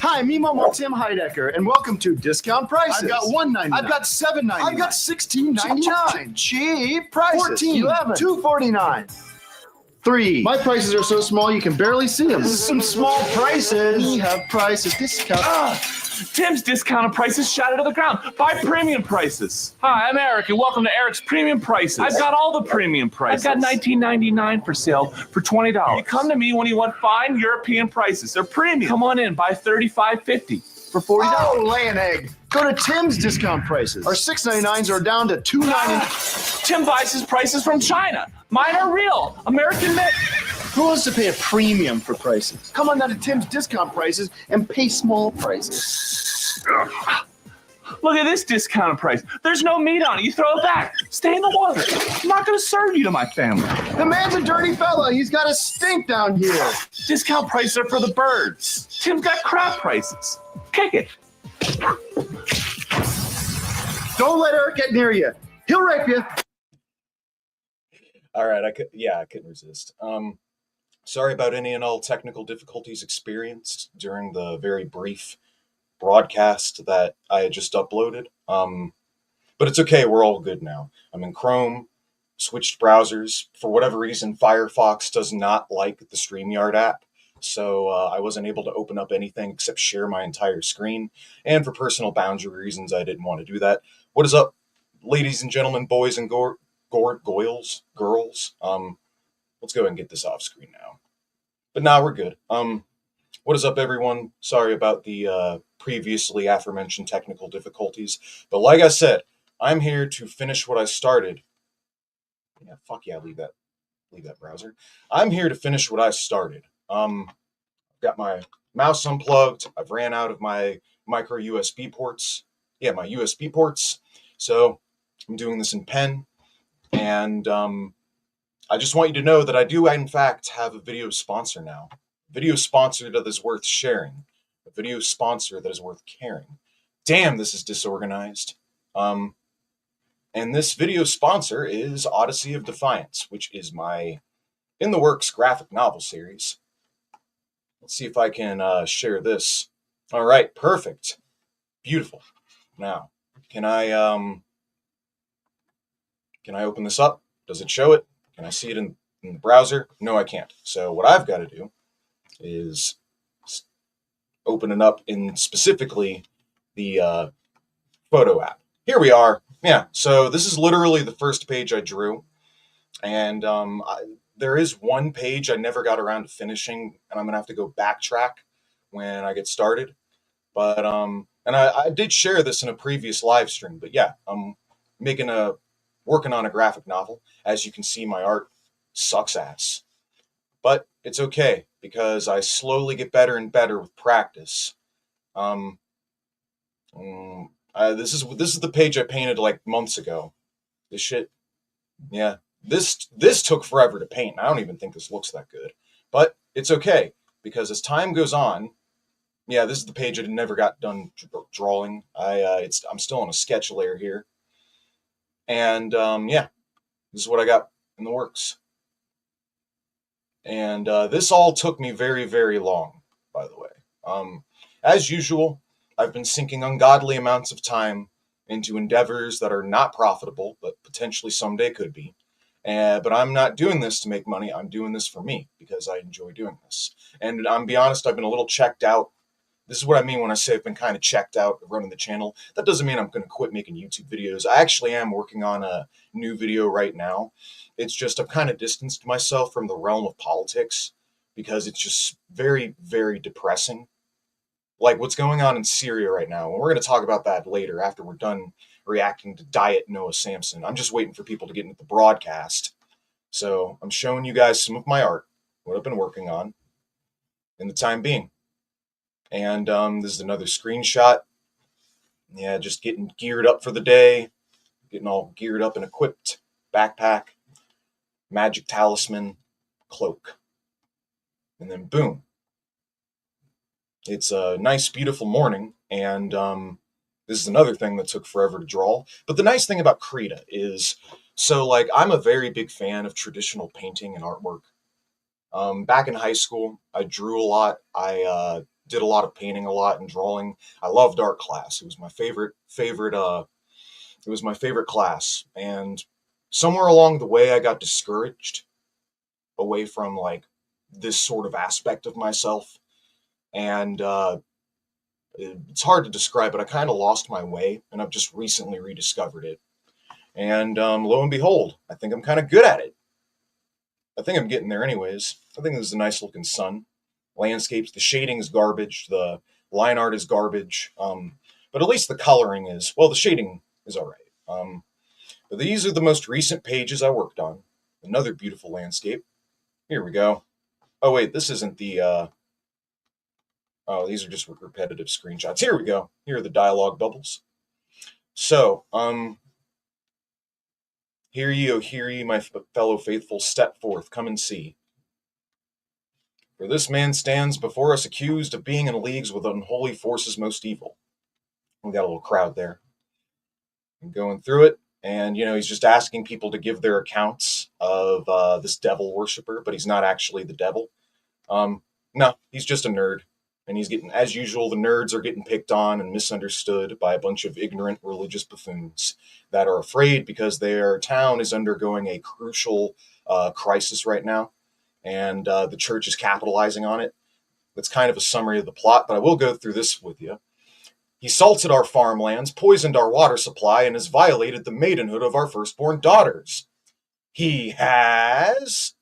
Hi, me Momo Tim Heidecker, and welcome to Discount Prices. I've got $1.99. I've got $7.99. I've got $16.99. Cheap prices. $14. $11. $2.49. $3. My prices are so small you can barely see them. This is some small prices. We have prices discount. Tim's discounted prices shot to the ground. Buy premium prices. Hi, I'm Eric, and welcome to Eric's Premium Prices. I've got all the premium prices. I've got $19.99 for sale for $20. You come to me when you want fine European prices. They're premium. Come on in, buy $35.50 for $40. Oh, lay an egg. Go to Tim's Discount Prices. Our $6.99s are down to $2.99. Tim buys his prices from China. Mine are real, American made. Who wants to pay a premium for prices? Come on down to Tim's Discount Prices and pay small prices. Look at this discounted price. There's no meat on it. You throw it back. Stay in the water. I'm not going to serve you to my family. The man's a dirty fella. He's got a stink down here. Discount prices are for the birds. Tim's got crap prices. Kick it. Don't let Eric get near you. He'll rape you. All right, I couldn't resist. Sorry about any and all technical difficulties experienced during the very brief broadcast that I had just uploaded. But it's okay, we're all good now. I'm in Chrome, switched browsers. For whatever reason, Firefox does not like the StreamYard app, so I wasn't able to open up anything except share my entire screen. And for personal boundary reasons, I didn't want to do that. What is up, ladies and gentlemen, boys and girls? Let's go ahead and get this off screen now. But now we're good. What is up, everyone? Sorry about the previously aforementioned technical difficulties. But like I said, I'm here to finish what I started. Yeah, fuck yeah, leave that browser. I'm here to finish what I started. I've got my mouse unplugged. I've ran out of my micro USB ports. Yeah, my USB ports. So I'm doing this in pen. And I just want you to know that I do, in fact, have a video sponsor now. A video sponsor that is worth sharing. A video sponsor that is worth caring. Damn, this is disorganized. And this video sponsor is Odyssey of Defiance, which is my in-the-works graphic novel series. Let's see if I can share this. All right, perfect. Beautiful. Now, can I open this up? Does it show it? Can I see it in the browser? No, I can't. So what I've got to do is open it up in specifically the photo app. Here we are. Yeah, so this is literally the first page I drew. And there is one page I never got around to finishing, and I'm going to have to go backtrack when I get started. But, and I did share this in a previous live stream, but yeah, I'm working on a graphic novel. As you can see, my art sucks ass. But it's okay, because I slowly get better and better with practice. This is the page I painted like months ago. This shit, yeah. This took forever to paint. I don't even think this looks that good. But it's okay, because as time goes on, yeah, this is the page I never got done drawing. I'm still on a sketch layer here. And yeah, this is what I got in the works. And this all took me very, very long, by the way. As usual, I've been sinking ungodly amounts of time into endeavors that are not profitable, but potentially someday could be. But I'm not doing this to make money. I'm doing this for me, because I enjoy doing this. And I'm be honest, I've been a little checked out. This is what I mean when I say I've been kind of checked out of running the channel. That doesn't mean I'm going to quit making YouTube videos. I actually am working on a new video right now. It's just I've kind of distanced myself from the realm of politics because it's just very, very depressing. Like what's going on in Syria right now. And we're going to talk about that later after we're done reacting to Diet Noah Samson. I'm just waiting for people to get into the broadcast. So I'm showing you guys some of my art, what I've been working on in the time being. And this is another screenshot. Yeah, just getting geared up for the day. Getting all geared up and equipped. Backpack. Magic talisman. Cloak. And then boom. It's a nice, beautiful morning. And this is another thing that took forever to draw. But the nice thing about Krita is, so like, I'm a very big fan of traditional painting and artwork. Back in high school, I drew a lot. I did a lot of painting a lot and drawing. I loved art class. It was my favorite it was my favorite class. And somewhere along the way I got discouraged away from like this sort of aspect of myself. And it's hard to describe, but I kind of lost my way, and I've just recently rediscovered it. And lo and behold, I think I'm kind of good at it. I think I'm getting there anyways. I think this is a nice looking sun. Landscapes, the shading is garbage, the line art is garbage, but at least the coloring is, well, the shading is all right. But these are the most recent pages I worked on. Another beautiful landscape. Here we go. Oh wait, this isn't the, oh, these are just repetitive screenshots. Here we go. Here are the dialogue bubbles. So, hear ye, my fellow faithful, step forth, come and see. For this man stands before us accused of being in leagues with unholy forces most evil. We got a little crowd there. And going through it, and, he's just asking people to give their accounts of this devil worshiper, but he's not actually the devil. No, he's just a nerd. And he's getting, as usual, the nerds are getting picked on and misunderstood by a bunch of ignorant religious buffoons that are afraid because their town is undergoing a crucial crisis right now, and the church is capitalizing on it. That's kind of a summary of the plot, but I will go through this with you. He salted our farmlands, poisoned our water supply, and has violated the maidenhood of our firstborn daughters. He has?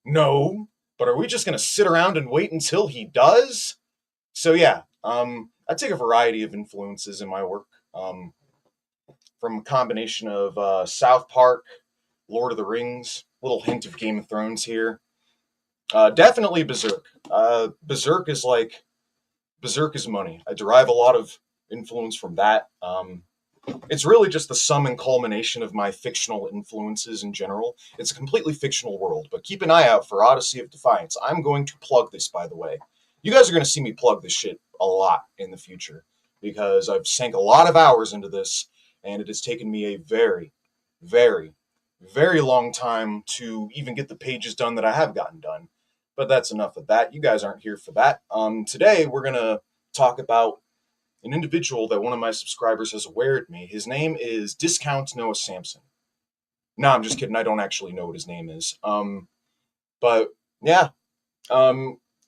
No. But are we just going to sit around and wait until he does? So yeah, I take a variety of influences in my work, from a combination of South Park, Lord of the Rings, little hint of Game of Thrones here. Definitely Berserk. Berserk is money. I derive a lot of influence from that. It's really just the sum and culmination of my fictional influences in general. It's a completely fictional world, but keep an eye out for Odyssey of Defiance. I'm going to plug this, by the way. You guys are going to see me plug this shit a lot in the future, because I've sank a lot of hours into this, and it has taken me a very, very, very long time to even get the pages done that I have gotten done. But that's enough of that. You guys aren't here for that. Today, we're going to talk about an individual that one of my subscribers has awared me. His name is Discount Noah Samson. No, I'm just kidding. I don't actually know what his name is. But yeah,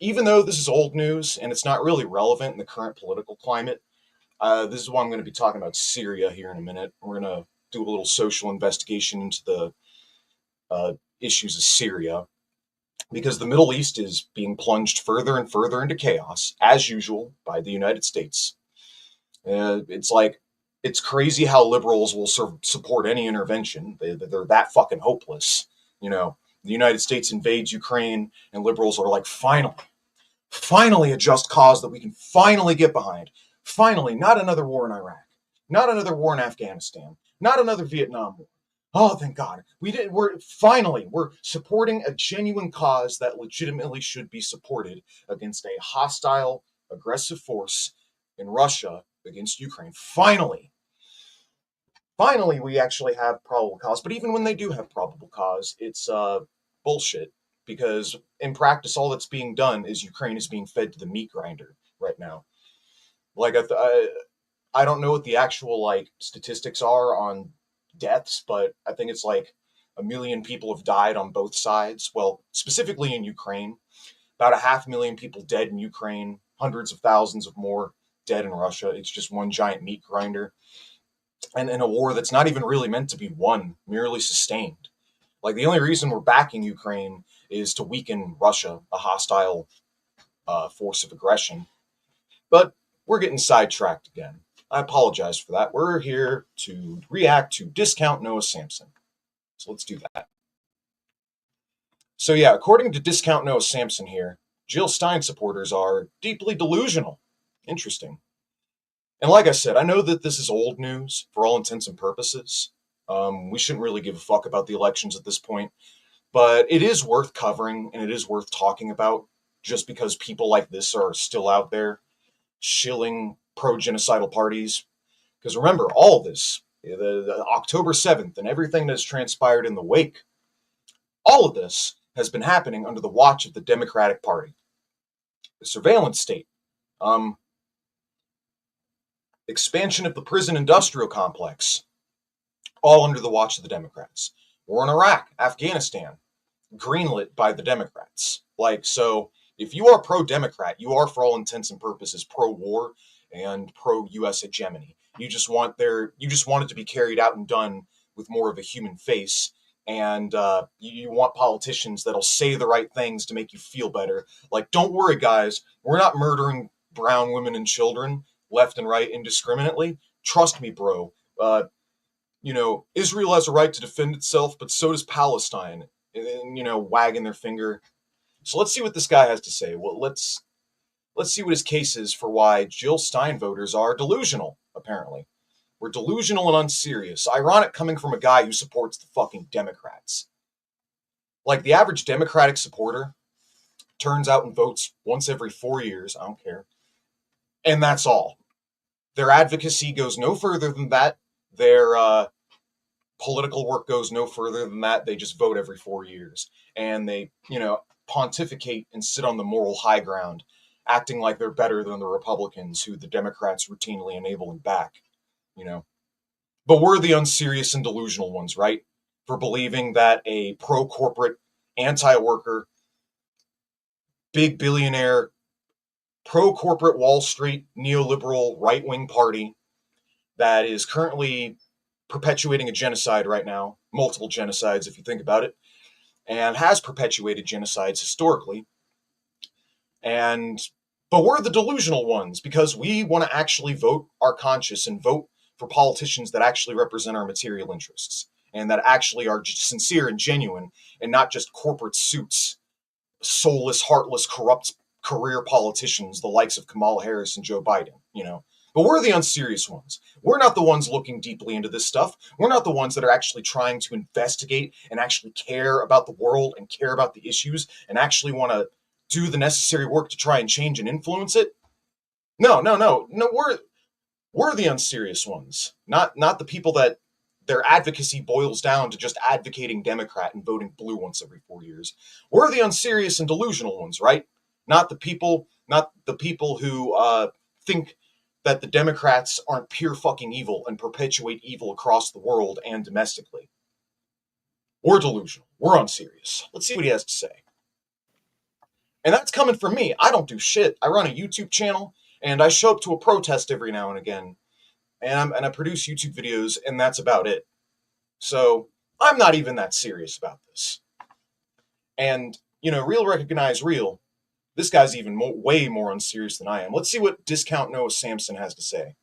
even though this is old news and it's not really relevant in the current political climate, this is why I'm going to be talking about Syria here in a minute. We're going to do a little social investigation into the issues of Syria, because the Middle East is being plunged further and further into chaos, as usual, by the United States. It's crazy how liberals will support any intervention. They're that fucking hopeless. The United States invades Ukraine, and liberals are like, finally a just cause that we can finally get behind. Finally, not another war in Iraq, not another war in Afghanistan, not another Vietnam War. Oh, thank God. We're supporting a genuine cause that legitimately should be supported against a hostile, aggressive force in Russia against Ukraine. Finally, we actually have probable cause. But even when they do have probable cause, it's bullshit, because in practice, all that's being done is Ukraine is being fed to the meat grinder right now. Like, I don't know what the actual statistics are on deaths, but I think it's like 1 million people have died on both sides. Well, specifically in Ukraine, about 500,000 people dead in Ukraine, hundreds of thousands of more dead in Russia. It's just one giant meat grinder. And in a war that's not even really meant to be won, merely sustained. Like, the only reason we're backing Ukraine is to weaken Russia, a hostile force of aggression. But we're getting sidetracked again. I apologize for that. We're here to react to Discount Noah Samson. So let's do that. So yeah, according to Discount Noah Samson here, Jill Stein supporters are deeply delusional. Interesting. And like I said, I know that this is old news for all intents and purposes. We shouldn't really give a fuck about the elections at this point. But it is worth covering, and it is worth talking about, just because people like this are still out there shilling pro-genocidal parties. Because remember, all this, the October 7th and everything that's transpired in the wake, all of this has been happening under the watch of the Democratic Party. the surveillance state, expansion of the prison industrial complex, all under the watch of the Democrats. War in Iraq, Afghanistan, greenlit by the Democrats. Like, so if you are pro-Democrat, you are for all intents and purposes pro-war and pro-U.S. hegemony. You just want it to be carried out and done with more of a human face. And you want politicians that'll say the right things to make you feel better. Like, don't worry, guys, we're not murdering brown women and children left and right indiscriminately. Trust me, bro. Israel has a right to defend itself, but so does Palestine. And, wagging their finger. So let's see what this guy has to say. Well, let's see what his case is for why Jill Stein voters are delusional, apparently. We're delusional and unserious. Ironic coming from a guy who supports the fucking Democrats. Like, the average Democratic supporter turns out and votes once every 4 years. I don't care. And that's all. Their advocacy goes no further than that. Their political work goes no further than that. They just vote every 4 years. And they, pontificate and sit on the moral high ground, acting like they're better than the Republicans who the Democrats routinely enable and back. But we're the unserious and delusional ones, right? For believing that a pro-corporate, anti-worker, big billionaire, pro-corporate Wall Street, neoliberal, right-wing party that is currently perpetuating a genocide right now, multiple genocides if you think about it, and has perpetuated genocides historically. But we're the delusional ones because we want to actually vote our conscience and vote for politicians that actually represent our material interests and that actually are just sincere and genuine and not just corporate suits, soulless, heartless, corrupt career politicians, the likes of Kamala Harris and Joe Biden, But we're the unserious ones. We're not the ones looking deeply into this stuff. We're not the ones that are actually trying to investigate and actually care about the world and care about the issues and actually want to do the necessary work to try and change and influence it. No, we're the unserious ones, not the people that their advocacy boils down to just advocating Democrat and voting blue once every 4 years. We're the unserious and delusional ones, right? Not the people who think that the Democrats aren't pure fucking evil and perpetuate evil across the world and domestically. We're delusional. We're unserious. Let's see what he has to say. And that's coming from me. I don't do shit. I run a YouTube channel, and I show up to a protest every now and again, and I produce YouTube videos, and that's about it. So I'm not even that serious about this. And, real recognize real. This guy's even way more unserious than I am. Let's see what Discount Noah Samson has to say.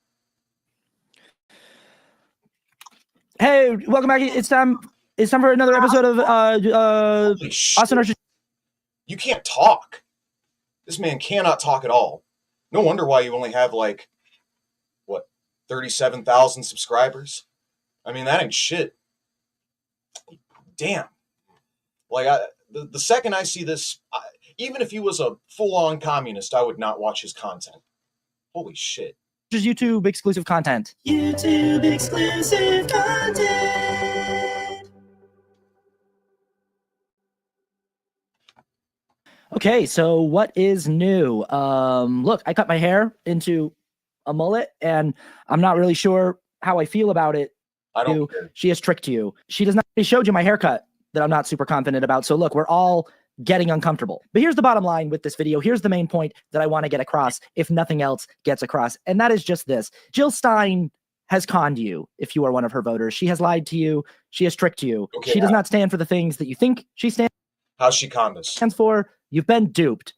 Hey, welcome back. It's time for another episode of Holy shit. Austin Archer. You can't talk. This man cannot talk at all. No wonder why you only have 37,000 subscribers. I mean, that ain't shit. Damn. The second I see this, even if he was a full-on communist, I would not watch his content. Holy shit. Just YouTube exclusive content. YouTube exclusive content. Okay, so what is new? Look, I cut my hair into a mullet, and I'm not really sure how I feel about it. I don't care. She has tricked you. She does not. She showed you my haircut that I'm not super confident about. So look, we're all getting uncomfortable. But here's the bottom line with this video. Here's the main point that I want to get across, if nothing else gets across. And that is just this. Jill Stein has conned you if you are one of her voters. She has lied to you. She has tricked you. Okay, she does not stand for the things that you think she how's she conned us? stands for. You've been duped.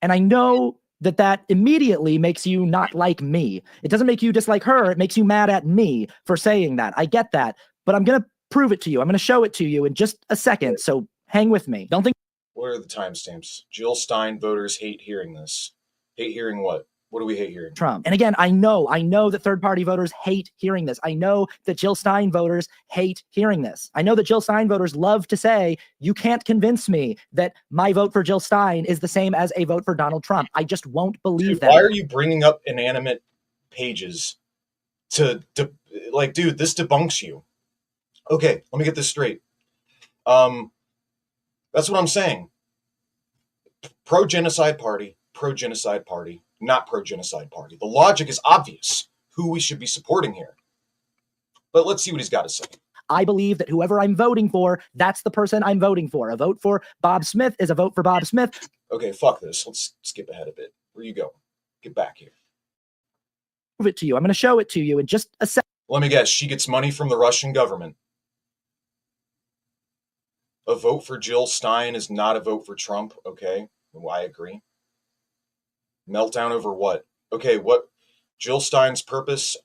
And I know that immediately makes you not like me. It doesn't make you dislike her. It makes you mad at me for saying that. I get that. But I'm going to prove it to you. I'm going to show it to you in just a second. So hang with me. Don't think. What are the timestamps? Jill Stein voters hate hearing this. Hate hearing what? What do we hate hearing? Trump. And again, I know that third-party voters hate hearing this. I know that Jill Stein voters hate hearing this. I know that Jill Stein voters love to say, you can't convince me that my vote for Jill Stein is the same as a vote for Donald Trump. I just won't believe that. Why are you bringing up inanimate pages dude, this debunks you. Okay, let me get this straight. That's what I'm saying. Pro-genocide party, pro-genocide party, not pro-genocide party. The logic is obvious who we should be supporting here. But let's see what he's got to say. I believe that whoever I'm voting for, that's the person I'm voting for. A vote for Bob Smith is a vote for Bob Smith. Okay, fuck this. Let's skip ahead a bit. Where you go? Get back here. Prove it to you. I'm going to show it to you in just a second. Let me guess. She gets money from the Russian government. A vote for Jill Stein is not a vote for Trump. Okay, well, I agree. Meltdown over what? Okay, what? Jill Stein's purpose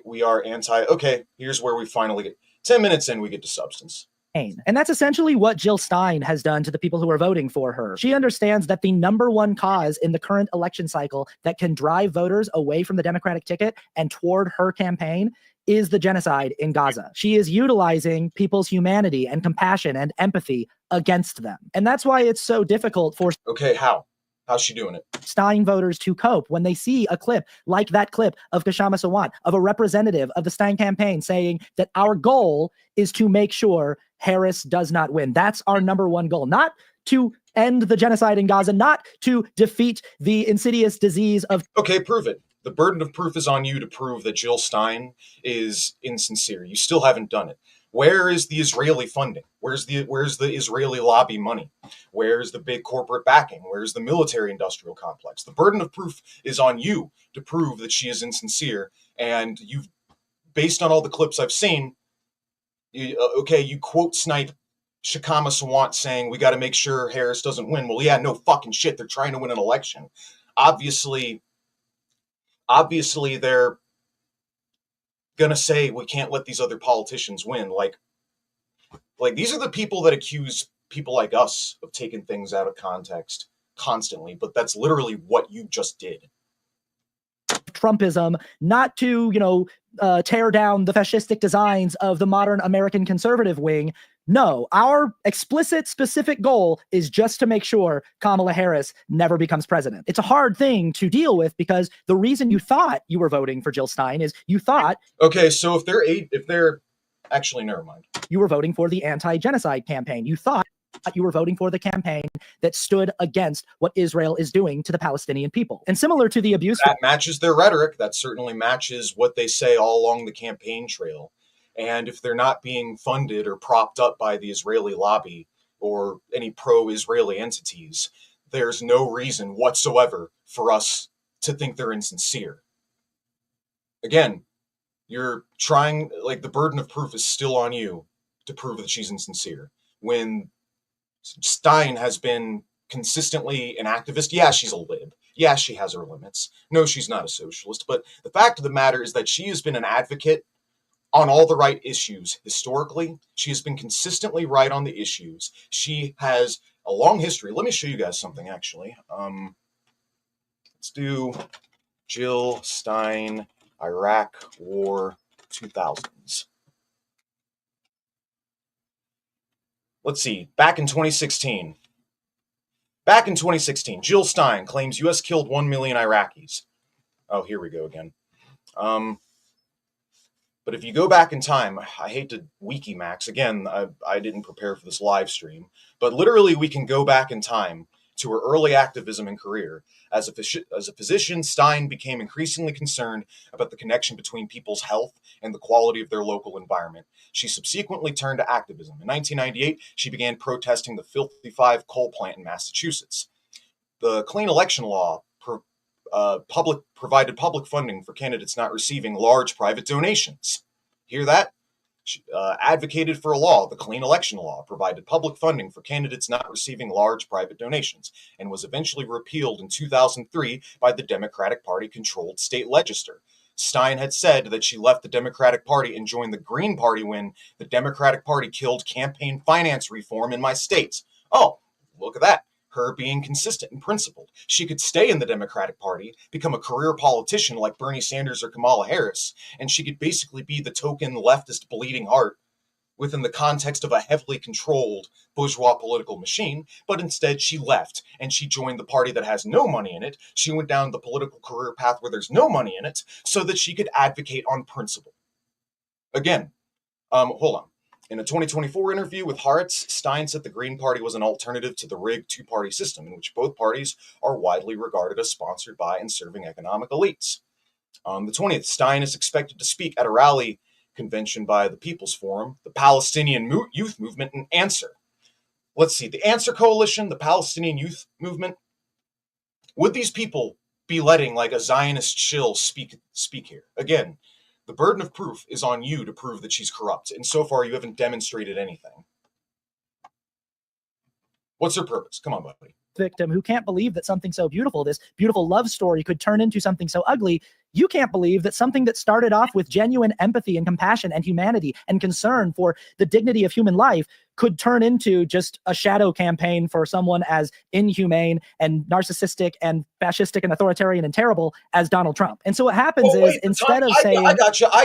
we are anti. Okay, here's where we finally get 10 minutes in. We get to substance. And that's essentially what Jill Stein has done to the people who are voting for her. She understands that the number one cause in the current election cycle that can drive voters away from the Democratic ticket and toward her campaign is the genocide in Gaza. She is utilizing people's humanity and compassion and empathy against them. And that's why it's so difficult for Okay, how? How's she doing it? Stein voters to cope when they see a clip like that clip of Kashama Sawant, of a representative of the Stein campaign saying that our goal is to make sure Harris does not win. That's our number one goal, not to end the genocide in Gaza, not to defeat the insidious disease of... Okay, prove it. The burden of proof is on you to prove that Jill Stein is insincere. You still haven't done it. Where is the Israeli funding? Where's the Israeli lobby money? Where's the big corporate backing? Where's the military industrial complex? The burden of proof is on you to prove that she is insincere. And you've, based on all the clips I've seen, you quote snipe Shakama Sawant saying we got to make sure Harris doesn't win. Well, yeah, no fucking shit. They're trying to win an election. Obviously they're gonna say we can't let these other politicians win. Like these are the people that accuse people like us of taking things out of context constantly, but that's literally what you just did. Trumpism, not to, tear down the fascistic designs of the modern American conservative wing. No, our explicit, specific goal is just to make sure Kamala Harris never becomes president. It's a hard thing to deal with because the reason you thought you were voting for Jill Stein is you thought... Okay, so if they're actually, never mind. You were voting for the anti-genocide campaign. You thought you were voting for the campaign that stood against what Israel is doing to the Palestinian people. And similar to the abuse... That matches their rhetoric. That certainly matches what they say all along the campaign trail. And if they're not being funded or propped up by the Israeli lobby or any pro-Israeli entities, there's no reason whatsoever for us to think they're insincere. Again, you're trying, the burden of proof is still on you to prove that she's insincere. When Stein has been consistently an activist, yeah, she's a lib. Yeah, she has her limits. No, she's not a socialist. But the fact of the matter is that she has been an advocate on all the right issues. Historically, she has been consistently right on the issues. She has a long history. Let me show you guys something, actually. Let's do Jill Stein, Iraq War 2000s. Let's see. Back in 2016, Jill Stein claims U.S. killed 1 million Iraqis. Oh, here we go again. But if you go back in time, I hate to WikiMax. Again, I didn't prepare for this live stream. But literally, we can go back in time to her early activism and career. As a physician, Stein became increasingly concerned about the connection between people's health and the quality of their local environment. She subsequently turned to activism. In 1998, she began protesting the Filthy Five coal plant in Massachusetts. The Clean Election Law provided public funding for candidates not receiving large private donations. Hear that? She advocated for a law, the Clean Election Law, provided public funding for candidates not receiving large private donations, and was eventually repealed in 2003 by the Democratic Party-controlled state legislature. Stein had said that she left the Democratic Party and joined the Green Party when the Democratic Party killed campaign finance reform in my state. Oh, look at that. Her being consistent and principled. She could stay in the Democratic Party, become a career politician like Bernie Sanders or Kamala Harris, and she could basically be the token leftist bleeding heart within the context of a heavily controlled bourgeois political machine, but instead she left and she joined the party that has no money in it. She went down the political career path where there's no money in it so that she could advocate on principle. Again, hold on. In a 2024 interview with Haaretz, Stein said the Green Party was an alternative to the rigged two-party system in which both parties are widely regarded as sponsored by and serving economic elites. On the 20th, Stein is expected to speak at a rally convention by the People's Forum, the Palestinian Youth Movement, and Answer. Let's see, the Answer Coalition, the Palestinian Youth Movement. Would these people be letting like a Zionist shill speak here? Again, the burden of proof is on you to prove that she's corrupt, and so far you haven't demonstrated anything. What's her purpose? Come on, buddy. Victim who can't believe that something so beautiful, this beautiful love story, could turn into something so ugly. You can't believe that something that started off with genuine empathy and compassion and humanity and concern for the dignity of human life could turn into just a shadow campaign for someone as inhumane and narcissistic and fascistic and authoritarian and terrible as Donald Trump. And so what happens is, instead of saying, I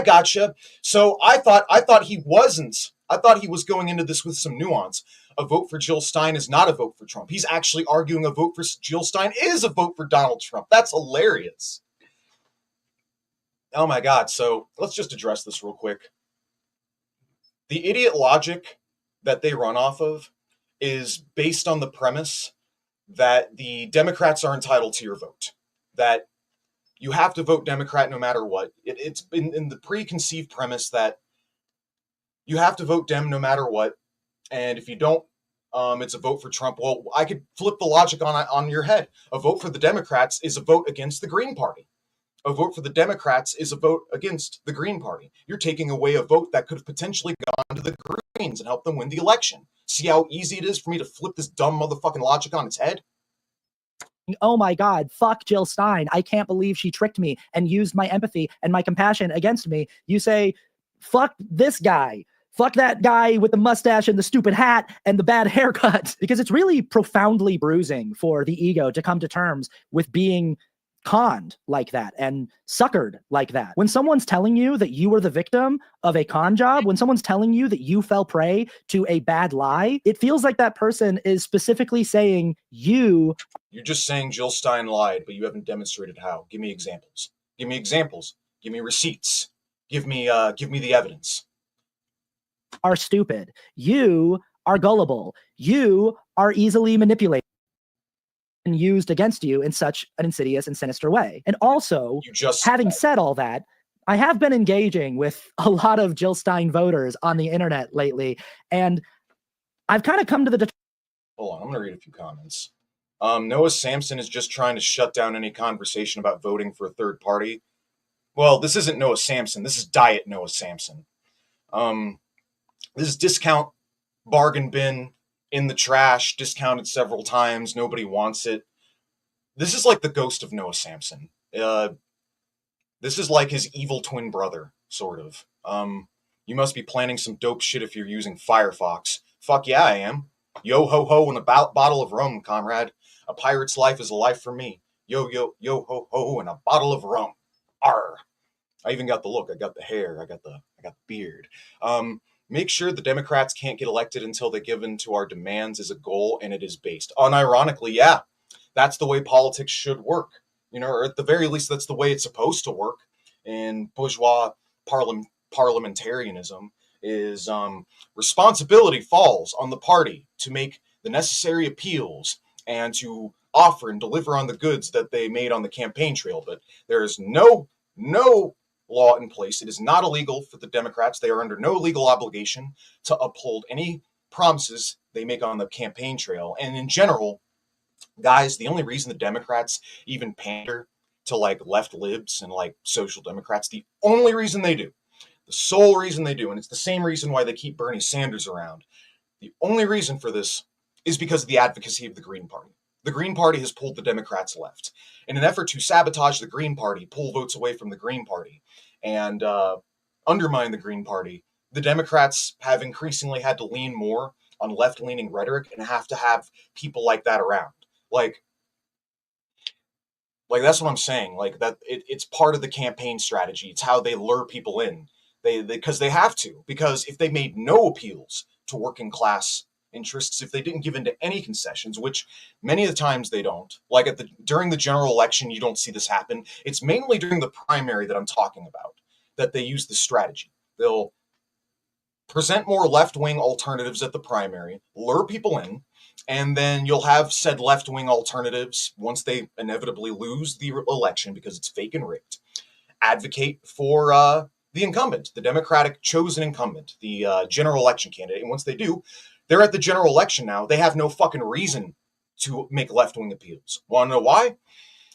gotcha. So I thought he wasn't. I thought he was going into this with some nuance. A vote for Jill Stein is not a vote for Trump. He's actually arguing a vote for Jill Stein is a vote for Donald Trump. That's hilarious. Oh my God. So let's just address this real quick. The idiot logic that they run off of is based on the premise that the Democrats are entitled to your vote, that you have to vote Democrat no matter what. It's been in the preconceived premise that you have to vote Dem no matter what, and if you don't, it's a vote for Trump. Well, I could flip the logic on your head. A vote for the Democrats is a vote against the Green Party. A vote for the Democrats is a vote against the Green Party. You're taking away a vote that could have potentially gone to the Greens and helped them win the election. See how easy it is for me to flip this dumb motherfucking logic on its head? oh my God, fuck Jill Stein. I can't believe she tricked me and used my empathy and my compassion against me. You say, fuck this guy. Fuck that guy with the mustache and the stupid hat and the bad haircut. Because it's really profoundly bruising for the ego to come to terms with being conned like that and suckered like that. When someone's telling you that you were the victim of a con job, when someone's telling you that you fell prey to a bad lie, it feels like that person is specifically saying You're just saying Jill Stein lied, but you haven't demonstrated how. Give me examples. Give me examples. Give me receipts. Give me the evidence. Are stupid. You are gullible. You are easily manipulated and used against you in such an insidious and sinister way. And also, having said all that, I have been engaging with a lot of Jill Stein voters on the internet lately, and I've kind of come to the... Hold on, I'm going to read a few comments. Noah Samson is just trying to shut down any conversation about voting for a third party. Well, this isn't Noah Samson. This is Diet Noah Samson. This is discount bargain bin in the trash, discounted several times. Nobody wants it. This is like the ghost of Noah Samson. This is like his evil twin brother, sort of. You must be planning some dope shit if you're using Firefox. Fuck yeah, I am. Yo ho ho and a bottle of rum, comrade. A pirate's life is a life for me. Yo ho ho and a bottle of rum. Arr. I even got the look. I got the hair. I got the beard. Make sure the Democrats can't get elected until they give in to our demands is a goal, and it is based. Unironically, yeah, that's the way politics should work. You know, or at the very least, that's the way it's supposed to work. In bourgeois parliamentarianism, is responsibility falls on the party to make the necessary appeals and to offer and deliver on the goods that they made on the campaign trail. But there is no law in place. It is not illegal for the Democrats. They are under no legal obligation to uphold any promises they make on the campaign trail. And in general, guys, the only reason the Democrats even pander to like left libs and like social Democrats, the only reason they do, the sole reason they do, and it's the same reason why they keep Bernie Sanders around, the only reason for this is because of the advocacy of the Green Party. The Green Party has pulled the Democrats left. In an effort to sabotage the Green Party, pull votes away from the Green Party, and undermine the Green Party, the Democrats have increasingly had to lean more on left-leaning rhetoric and have to have people like that around. Like that's what I'm saying. Like that, it's part of the campaign strategy. It's how they lure people in. Because they have to. Because if they made no appeals to working class interests, if they didn't give in to any concessions, which many of the times they don't, like during the general election, you don't see this happen. It's mainly during the primary that I'm talking about that they use this strategy. They'll present more left-wing alternatives at the primary, lure people in, and then you'll have said left-wing alternatives, once they inevitably lose the election because it's fake and rigged, advocate for the incumbent, the Democratic chosen incumbent, the general election candidate. And once they do, they're at the general election now. They have no fucking reason to make left-wing appeals. Want to know why?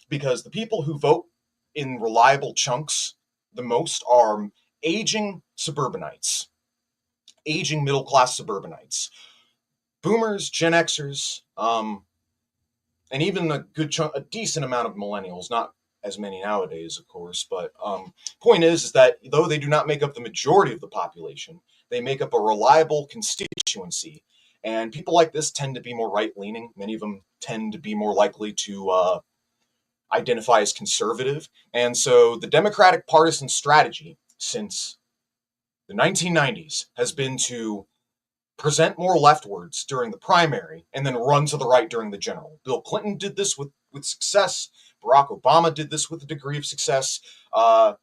Because the people who vote in reliable chunks the most are aging suburbanites, aging middle-class suburbanites, boomers, Gen Xers, and even a decent amount of millennials, not as many nowadays, of course, but point is that though they do not make up the majority of the population, they make up a reliable constituency, and people like this tend to be more right-leaning. Many of them tend to be more likely to identify as conservative, and so the Democratic partisan strategy since the 1990s has been to present more leftwards during the primary and then run to the right during the general. Bill Clinton did this with success. Barack Obama did this with a degree of success. The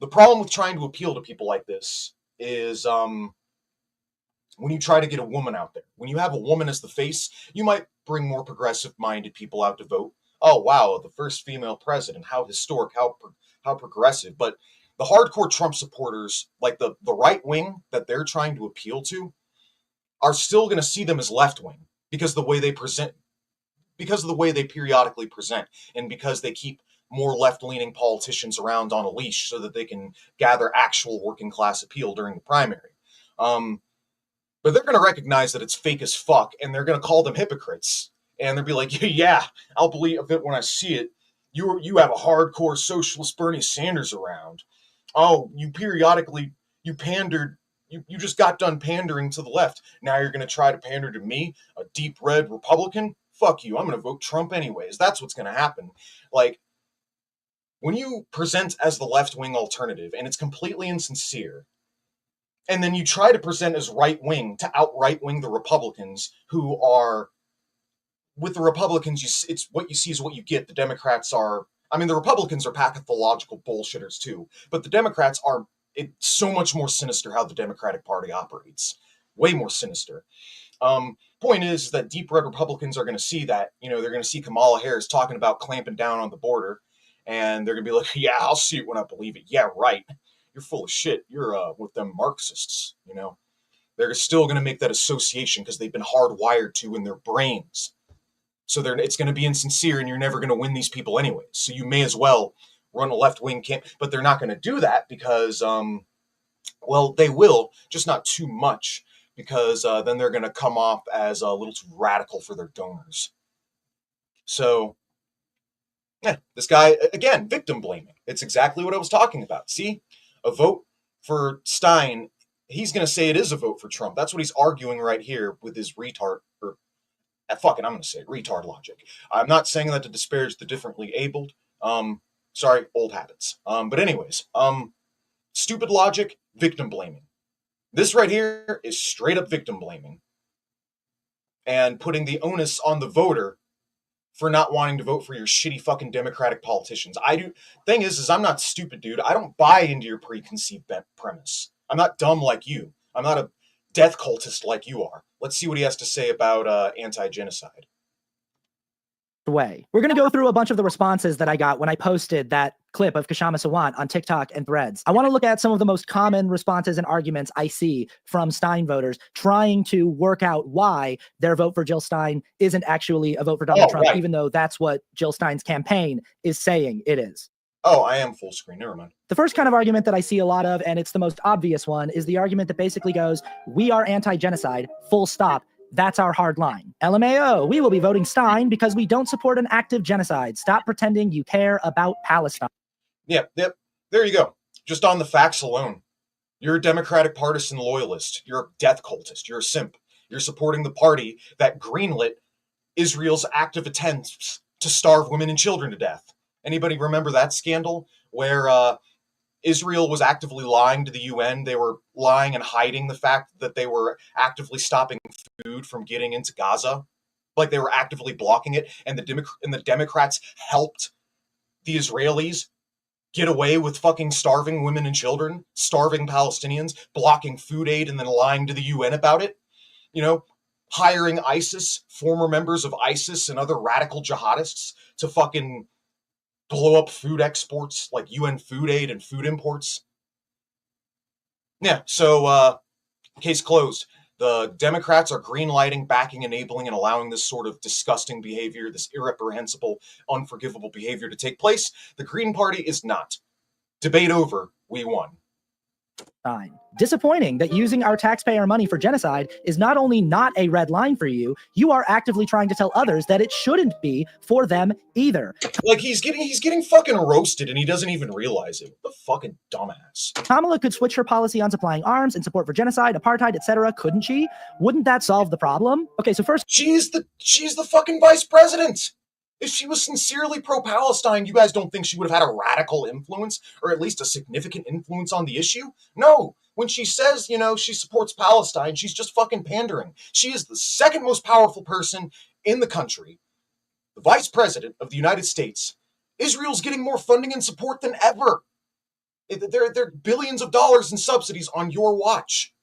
problem with trying to appeal to people like this is when you try to get a woman out there. When you have a woman as the face, you might bring more progressive-minded people out to vote. Oh, wow, the first female president, how historic, how progressive. But the hardcore Trump supporters, like the right wing that they're trying to appeal to, are still going to see them as left-wing because of the way they present, because of the way they periodically present, and because they keep more left-leaning politicians around on a leash so that they can gather actual working-class appeal during the primary. But they're going to recognize that it's fake as fuck, and they're going to call them hypocrites. And they'll be like, yeah, I'll believe it when I see it. You have a hardcore socialist Bernie Sanders around. Oh, you pandered. You just got done pandering to the left. Now you're going to try to pander to me, a deep red Republican? Fuck you. I'm going to vote Trump anyways. That's what's going to happen. Like, when you present as the left-wing alternative, and it's completely insincere, and then you try to present as right-wing to out-right-wing the Republicans who are... With the Republicans, it's what you see is what you get. The Democrats are... I mean, the Republicans are pathological bullshitters too, but the Democrats are... It's so much more sinister how the Democratic Party operates. Way more sinister. Point is that deep red Republicans are going to see that. You know, they're going to see Kamala Harris talking about clamping down on the border, and they're going to be like, yeah, I'll see it when I believe it. Yeah, right. You're full of shit. You're with them Marxists, you know. They're still going to make that association because they've been hardwired to in their brains. So it's going to be insincere, and you're never going to win these people anyways. So you may as well run a left-wing camp, but they're not going to do that because, well, they will, just not too much, because then they're going to come off as a little too radical for their donors. So, yeah, this guy, again, victim blaming. It's exactly what I was talking about. See, a vote for Stein, he's going to say it is a vote for Trump. That's what he's arguing right here with his retard, or fuck it, I'm going to say it, retard logic. I'm not saying that to disparage the differently abled. Sorry, old habits. But anyways, stupid logic, victim blaming. This right here is straight up victim blaming. And putting the onus on the voter for not wanting to vote for your shitty fucking Democratic politicians. Thing is I'm not stupid, dude. I don't buy into your preconceived premise. I'm not dumb like you. I'm not a death cultist like you are. Let's see what he has to say about anti-genocide. Way. We're going to go through a bunch of the responses that I got when I posted that clip of Kashama Sawant on TikTok and Threads. I want to look at some of the most common responses and arguments I see from Stein voters trying to work out why their vote for Jill Stein isn't actually a vote for Donald Trump, even though that's what Jill Stein's campaign is saying it is. Oh, I am full screen. Never mind. The first kind of argument that I see a lot of, and it's the most obvious one, is the argument that basically goes, we are anti-genocide, full stop. That's our hard line. LMAO, we will be voting Stein because we don't support an active genocide. Stop pretending you care about Palestine. Yep. There you go. Just on the facts alone. You're a Democratic partisan loyalist. You're a death cultist. You're a simp. You're supporting the party that greenlit Israel's active attempts to starve women and children to death. Anybody remember that scandal where Israel was actively lying to the UN? They were lying and hiding the fact that they were actively stopping food from getting into Gaza. Like they were actively blocking it. And the Democrats helped the Israelis get away with fucking starving women and children, starving Palestinians, blocking food aid, and then lying to the UN about it. You know, hiring ISIS, former members of ISIS and other radical jihadists to fucking blow up food exports like UN food aid and food imports. Yeah, so case closed. The Democrats are greenlighting, backing, enabling, and allowing this sort of disgusting behavior, this irreprehensible, unforgivable behavior to take place. The Green Party is not. Debate over. We won. Stein. Disappointing that using our taxpayer money for genocide is not only not a red line for you, you are actively trying to tell others that it shouldn't be for them either. Like he's getting fucking roasted and he doesn't even realize it. What the fucking dumbass. Kamala could switch her policy on supplying arms and support for genocide, apartheid, etc., couldn't she? Wouldn't that solve the problem? Okay, so first, She's the fucking vice president. If she was sincerely pro-Palestine, you guys don't think she would have had a radical influence, or at least a significant influence on the issue? No. When she says, you know, she supports Palestine, she's just fucking pandering. She is the second most powerful person in the country, the vice president of the United States. Israel's getting more funding and support than ever. There are billions of dollars in subsidies on your watch.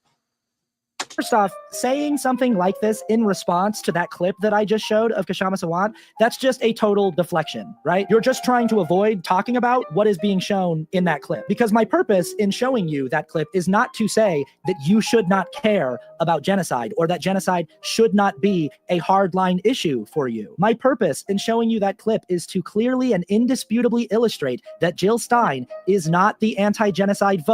First off, saying something like this in response to that clip that I just showed of Kashama Sawant, that's just a total deflection, right? You're just trying to avoid talking about what is being shown in that clip. Because my purpose in showing you that clip is not to say that you should not care about genocide or that genocide should not be a hardline issue for you. My purpose in showing you that clip is to clearly and indisputably illustrate that Jill Stein is not the anti-genocide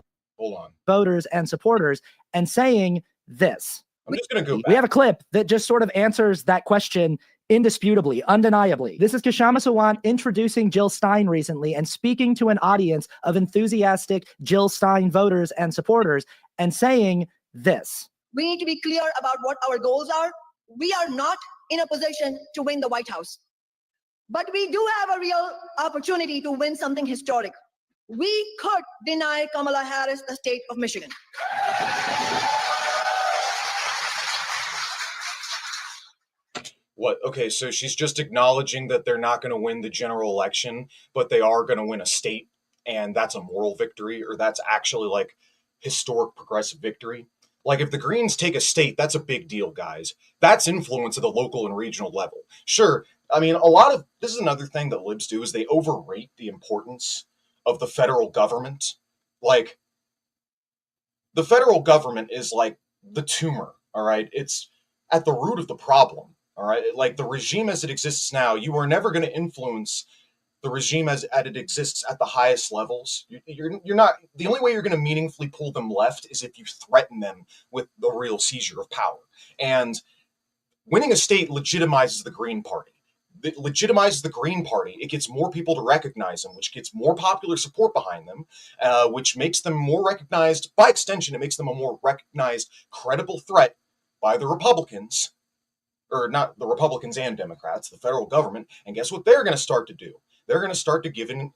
voters and supporters, and saying this. I'm just going to go back. We have a clip that just sort of answers that question indisputably, undeniably. This is Kashama Sawant introducing Jill Stein recently and speaking to an audience of enthusiastic Jill Stein voters and supporters and saying this. We need to be clear about what our goals are. We are not in a position to win the White House, but we do have a real opportunity to win something historic. We could deny Kamala Harris the state of Michigan. What? Okay, so she's just acknowledging that they're not going to win the general election, but they are going to win a state, and that's a moral victory, or that's actually like historic progressive victory. Like if the Greens take a state, that's a big deal, guys. That's influence at the local and regional level. Sure, I mean, this is another thing that libs do is they overrate the importance of the federal government. Like, the federal government is like the tumor, all right? It's at the root of the problem. All right, like the regime as it exists now, you are never going to influence the regime as it exists at the highest levels. You're not. The only way you're going to meaningfully pull them left is if you threaten them with the real seizure of power. And winning a state legitimizes the Green Party. It legitimizes the Green Party. It gets more people to recognize them, which gets more popular support behind them, which makes them more recognized. By extension, it makes them a more recognized, credible threat by the Republicans. Or not the Republicans and Democrats, the federal government. And guess what they're going to start to do? They're going to start to give in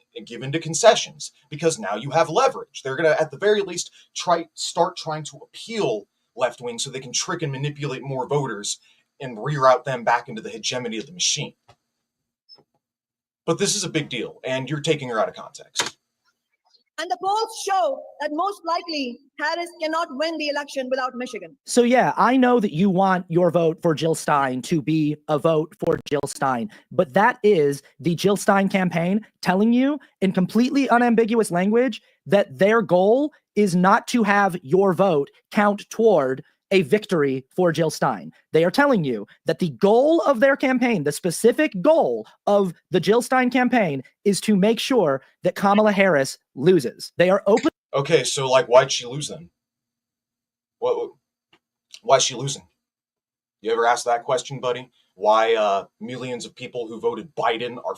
to concessions because now you have leverage. They're going to, at the very least, start trying to appeal left wing so they can trick and manipulate more voters and reroute them back into the hegemony of the machine. But this is a big deal, and you're taking her out of context. And the polls show that most likely Harris cannot win the election without Michigan. So yeah, I know that you want your vote for Jill Stein to be a vote for Jill Stein, but that is the Jill Stein campaign telling you in completely unambiguous language that their goal is not to have your vote count toward a victory for Jill Stein. They are telling you that the goal of their campaign, the specific goal of the Jill Stein campaign, is to make sure that Kamala Harris loses. They are open. Okay, so like, why'd she lose then? Why's she losing? You ever ask that question, buddy? Why millions of people who voted Biden are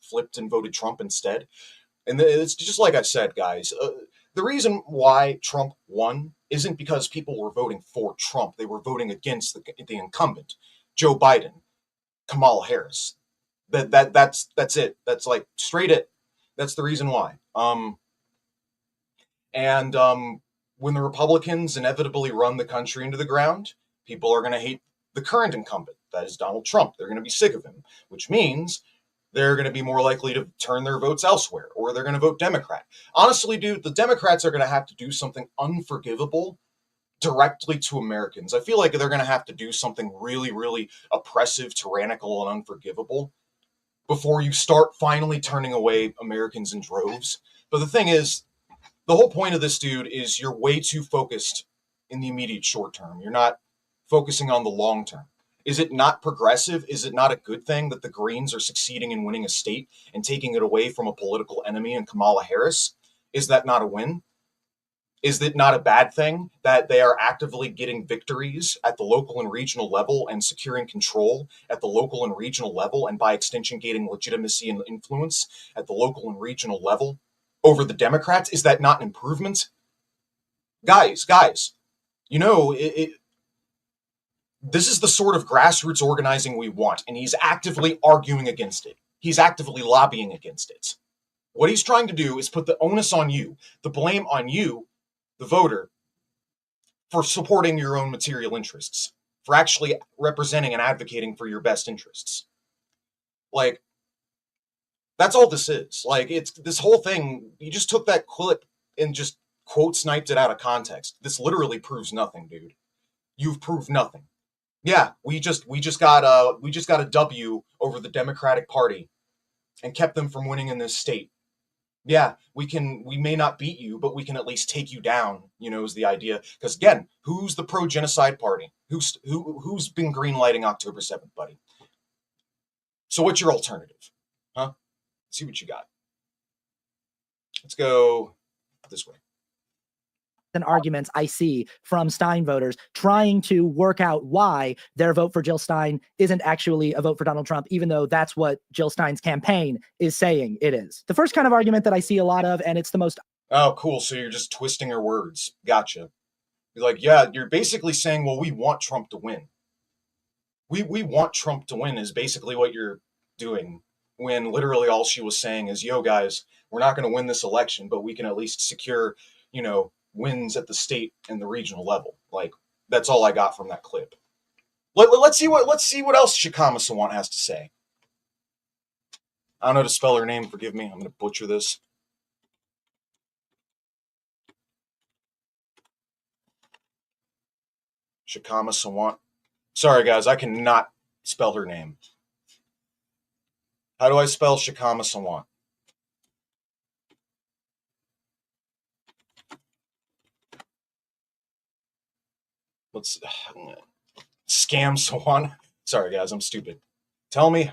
flipped and voted Trump instead? And it's just like I said, guys. The reason why Trump won isn't because people were voting for Trump. They were voting against the incumbent, Joe Biden, Kamala Harris. That's it. That's like straight it. That's the reason why. When the Republicans inevitably run the country into the ground, people are going to hate the current incumbent. That is Donald Trump. They're going to be sick of him, which means they're going to be more likely to turn their votes elsewhere, or they're going to vote Democrat. Honestly, dude, the Democrats are going to have to do something unforgivable directly to Americans. I feel like they're going to have to do something really, really oppressive, tyrannical, and unforgivable before you start finally turning away Americans in droves. But the thing is, the whole point of this, dude, is you're way too focused in the immediate short term. You're not focusing on the long term. Is it not progressive? Is it not a good thing that the Greens are succeeding in winning a state and taking it away from a political enemy in Kamala Harris? Is that not a win? Is it not a bad thing that they are actively getting victories at the local and regional level and securing control at the local and regional level, and by extension gaining legitimacy and influence at the local and regional level over the Democrats? Is that not an improvement? Guys, you know, this is the sort of grassroots organizing we want, and he's actively arguing against it. He's actively lobbying against it. What he's trying to do is put the onus on you, the blame on you, the voter, for supporting your own material interests, for actually representing and advocating for your best interests. Like, that's all this is. Like, it's this whole thing, you just took that clip and just quote sniped it out of context. This literally proves nothing, dude. You've proved nothing. Yeah, we just got a W over the Democratic Party and kept them from winning in this state. Yeah, we may not beat you, but we can at least take you down, you know, is the idea. Because again, who's the pro-genocide party? Who's been greenlighting October 7th, buddy? So what's your alternative? Huh? Let's see what you got. Let's go this way. And arguments I see from Stein voters trying to work out why their vote for Jill Stein isn't actually a vote for Donald Trump, even though that's what Jill Stein's campaign is saying it is. The first kind of argument that I see a lot of, and it's the most... Oh, cool. So you're just twisting her words. Gotcha. You're like, yeah, you're basically saying, well, we want Trump to win. We want Trump to win is basically what you're doing, when literally all she was saying is, yo, guys, we're not going to win this election, but we can at least secure, you know, wins at the state and the regional level. Like, that's all I got from that clip. Let's see what else Shikama Sawant has to say. I don't know how to spell her name, forgive me. I'm going to butcher this. Shikama Sawant. Sorry guys, I cannot spell her name. How do I spell Shikama Sawant? Let's scam Sawant. Sorry guys, I'm stupid. Tell me.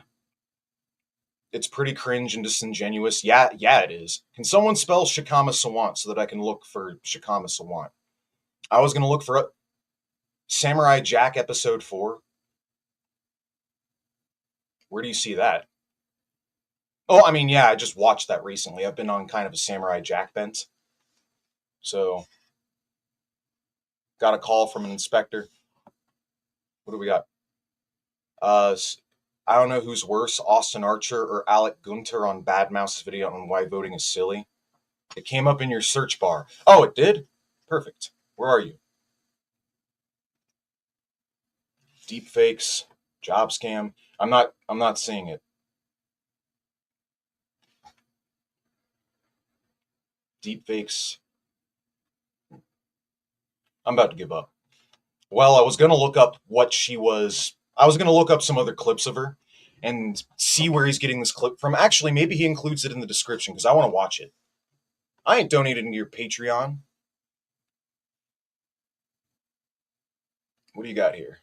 It's pretty cringe and disingenuous. Yeah, it is. Can someone spell Shikama Sawant so that I can look for Shikama Sawant? I was gonna look for Samurai Jack episode 4. Where do you see that? Oh, I mean, yeah, I just watched that recently. I've been on kind of a Samurai Jack bent. So, got a call from an inspector. What do we got? I don't know who's worse, Austin Archer or Alec Gunter on Bad Mouse's video on why voting is silly. It came up in your search bar. Oh, it did? Perfect. Where are you? Deepfakes, job scam. I'm not seeing it. Deepfakes. I'm about to give up. Well, I was going to look up I was going to look up some other clips of her and see where he's getting this clip from. Actually, maybe he includes it in the description because I want to watch it. I ain't donating to your Patreon. What do you got here?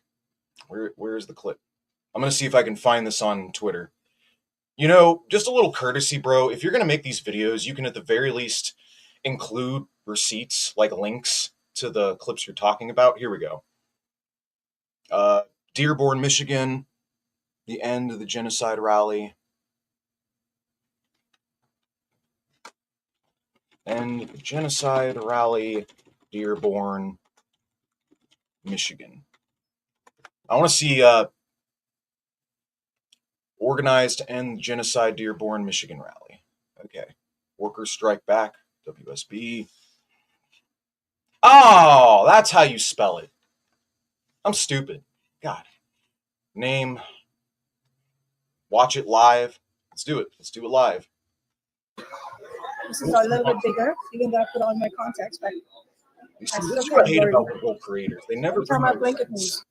Where is the clip? I'm going to see if I can find this on Twitter. You know, just a little courtesy, bro. If you're going to make these videos, you can at the very least include receipts, like links to the clips you're talking about. Here we go. Dearborn, Michigan, the end of the genocide rally. End of the genocide rally, Dearborn, Michigan. I want to see organized to end genocide, Dearborn, Michigan rally. Okay. Workers strike back, WSB. Oh, that's how you spell it. I'm stupid. God. Name. Watch it live. Let's do it. Let's do it live. This is a little bit bigger, even though I put on my contacts, but You see, this is what I hate about the role creators. They never Turn bring my their blanket friends.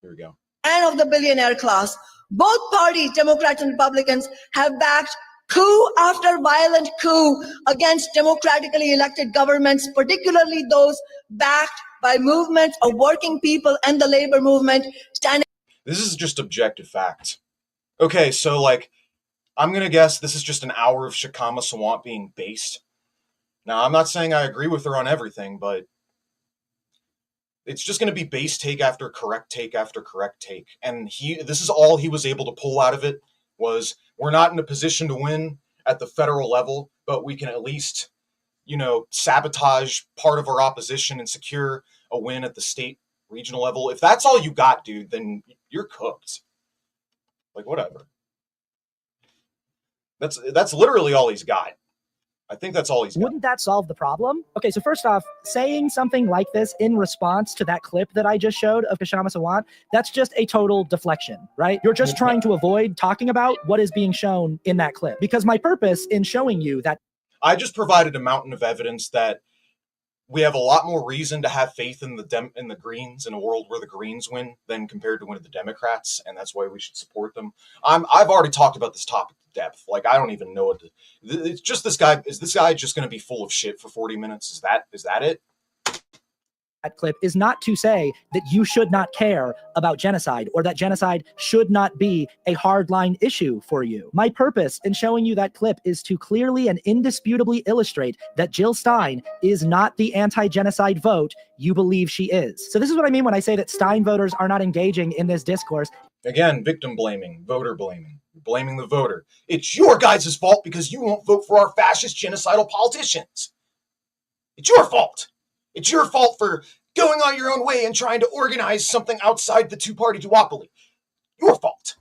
Here we go. And of the billionaire class, both parties, Democrats and Republicans, have backed coup after violent coup against democratically elected governments, particularly those backed by movements of working people and the labor movement standing. This is just objective fact. Okay, so like, I'm gonna guess this is just an hour of Shikama Sawant being based. Now, I'm not saying I agree with her on everything, but it's just going to be base take after correct take after correct take. And this is all he was able to pull out of it was, we're not in a position to win at the federal level, but we can at least, you know, sabotage part of our opposition and secure a win at the state regional level. If that's all you got, dude, then you're cooked. Like, whatever. That's literally all he's got. I think that's all he's got. Wouldn't that solve the problem? Okay, so first off, saying something like this in response to that clip that I just showed of Kashama Sawant, that's just a total deflection, right? You're just trying to avoid talking about what is being shown in that clip. Because my purpose in showing you that I just provided a mountain of evidence that we have a lot more reason to have faith in the Greens, in a world where the Greens win, than compared to one of the Democrats, and that's why we should support them. I've already talked about this topic to depth. Like, I don't even know what to. It's just this guy. Is this guy just going to be full of shit for 40 minutes? Is that it? that clip is not to say that you should not care about genocide or that genocide should not be a hardline issue for you. My purpose in showing you that clip is to clearly and indisputably illustrate that Jill Stein is not the anti-genocide vote you believe she is. So this is what I mean when I say that Stein voters are not engaging in this discourse. Again, victim blaming, voter blaming, blaming the voter. It's your guys' fault because you won't vote for our fascist genocidal politicians. It's your fault. It's your fault for going on your own way and trying to organize something outside the two-party duopoly. Your fault.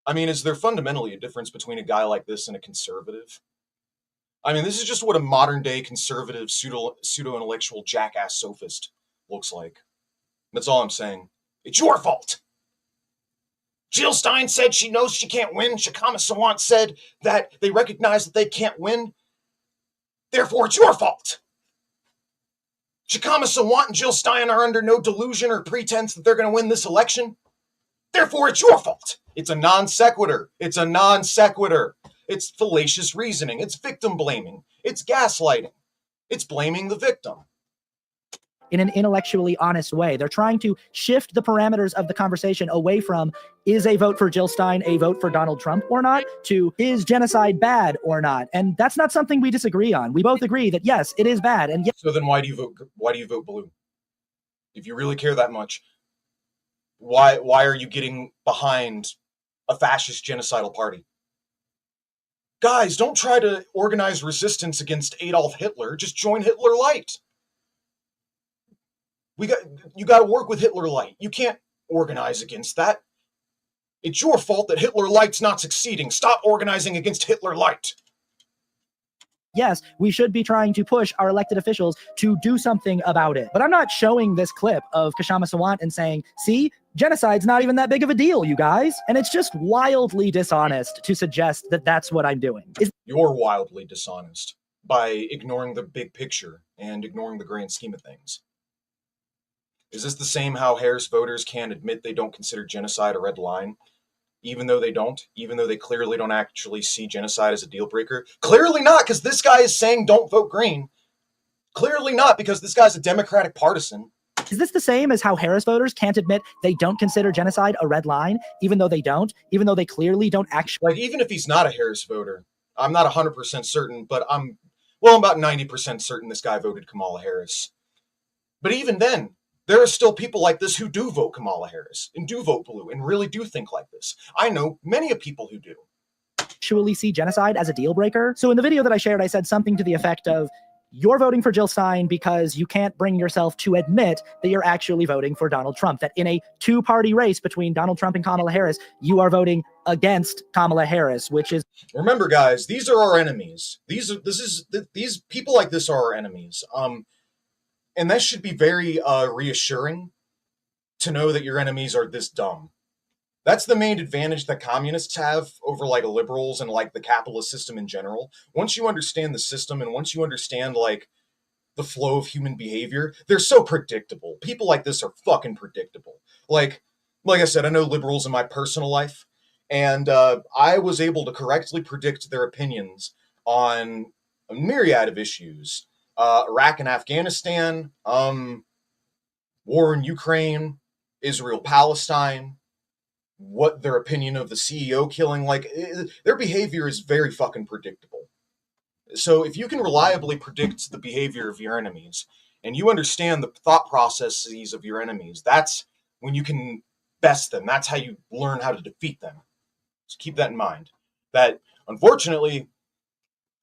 I mean, is there fundamentally a difference between a guy like this and a conservative? I mean, this is just what a modern-day conservative pseudo-intellectual jackass sophist looks like. That's all I'm saying. It's your fault. Jill Stein said she knows she can't win. Shikama Sawant said that they recognize that they can't win. Therefore, it's your fault. Shikama Sawant and Jill Stein are under no delusion or pretense that they're going to win this election. Therefore, it's your fault. It's a non sequitur. It's a non sequitur. It's fallacious reasoning. It's victim blaming. It's gaslighting. It's blaming the victim. In an intellectually honest way. They're trying to shift the parameters of the conversation away from, is a vote for Jill Stein a vote for Donald Trump or not, to, is genocide bad or not? And that's not something we disagree on. We both agree that yes, it is bad. And yes. So then why do you vote Bloo? If you really care that much, why are you getting behind a fascist genocidal party? Guys, don't try to organize resistance against Adolf Hitler. Just join Hitler Light. You got to work with Hitler Light. You can't organize against that. It's your fault that Hitler Light's not succeeding. Stop organizing against Hitler Light. Yes, we should be trying to push our elected officials to do something about it. But I'm not showing this clip of Kashama Sawant and saying, see, genocide's not even that big of a deal, you guys. And it's just wildly dishonest to suggest that that's what I'm doing. You're wildly dishonest by ignoring the big picture and ignoring the grand scheme of things. Is this the same how Harris voters can't admit they don't consider genocide a red line? Even though they don't? Even though they clearly don't actually see genocide as a deal breaker? Clearly not, because this guy is saying don't vote green. Clearly not, because this guy's a Democratic partisan. Is this the same as how Harris voters can't admit they don't consider genocide a red line, even though they don't? Even though they clearly don't actually... Like, even if he's not a Harris voter, I'm not 100% certain, but I'm about 90% certain this guy voted Kamala Harris. But even then, there are still people like this who do vote Kamala Harris and do vote Blue and really do think like this. I know many of people who do. Actually see genocide as a deal breaker. So in the video that I shared, I said something to the effect of, you're voting for Jill Stein because you can't bring yourself to admit that you're actually voting for Donald Trump. That in a two-party race between Donald Trump and Kamala Harris, you are voting against Kamala Harris, which is... Remember, guys, these are our enemies. These people like this are our enemies. And that should be very reassuring to know that your enemies are this dumb. That's the main advantage that communists have over like liberals and like the capitalist system in general. Once you understand the system and once you understand like the flow of human behavior, they're so predictable. People like this are fucking predictable. Like I said, I know liberals in my personal life, and I was able to correctly predict their opinions on a myriad of issues. Iraq and Afghanistan, war in Ukraine, Israel, Palestine, what their opinion of the CEO killing, like their behavior is very fucking predictable. So if you can reliably predict the behavior of your enemies and you understand the thought processes of your enemies, that's when you can best them. That's how you learn how to defeat them. So keep that in mind. That unfortunately,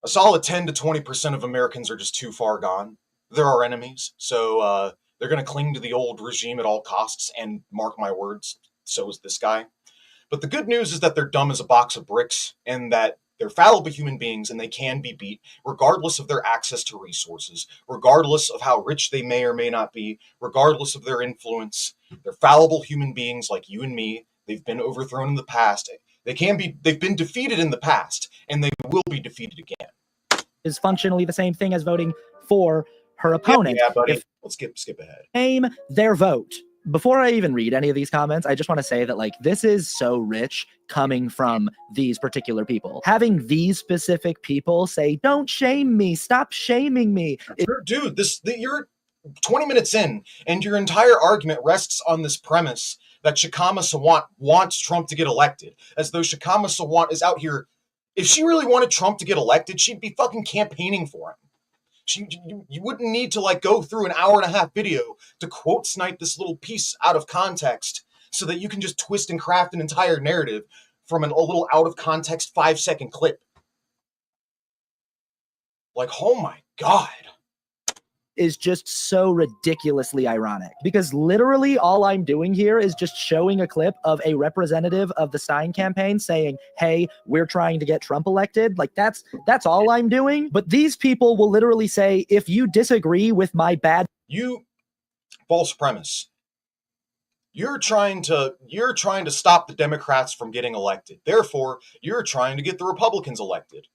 a solid 10 to 20% of Americans are just too far gone. They're our enemies. So they're going to cling to the old regime at all costs, and mark my words, so is this guy. But the good news is that they're dumb as a box of bricks, and that they're fallible human beings and they can be beat regardless of their access to resources, regardless of how rich they may or may not be, regardless of their influence. They're fallible human beings like you and me. They've been overthrown in the past. They've been defeated in the past, and they will be defeated again. Is functionally the same thing as voting for her opponent. Yeah, buddy. If Let's skip ahead. aim their vote. Before I even read any of these comments, I just want to say that, like, this is so rich coming from these particular people. Having these specific people say, don't shame me, stop shaming me. Dude, you're 20 minutes in, and your entire argument rests on this premise that Shikama Sawant wants Trump to get elected, as though Shikama Sawant is out here. If she really wanted Trump to get elected, she'd be fucking campaigning for him. You wouldn't need to like go through an hour-and-a-half video to quote snipe this little piece out of context so that you can just twist and craft an entire narrative from a little out-of-context 5-second clip. Like, oh my God. Is just so ridiculously ironic, because literally all I'm doing here is just showing a clip of a representative of the Stein campaign saying, hey, we're trying to get Trump elected. Like, that's all I'm doing. But these people will literally say, if you disagree with my bad, false premise. You're trying to stop the Democrats from getting elected. Therefore, you're trying to get the Republicans elected.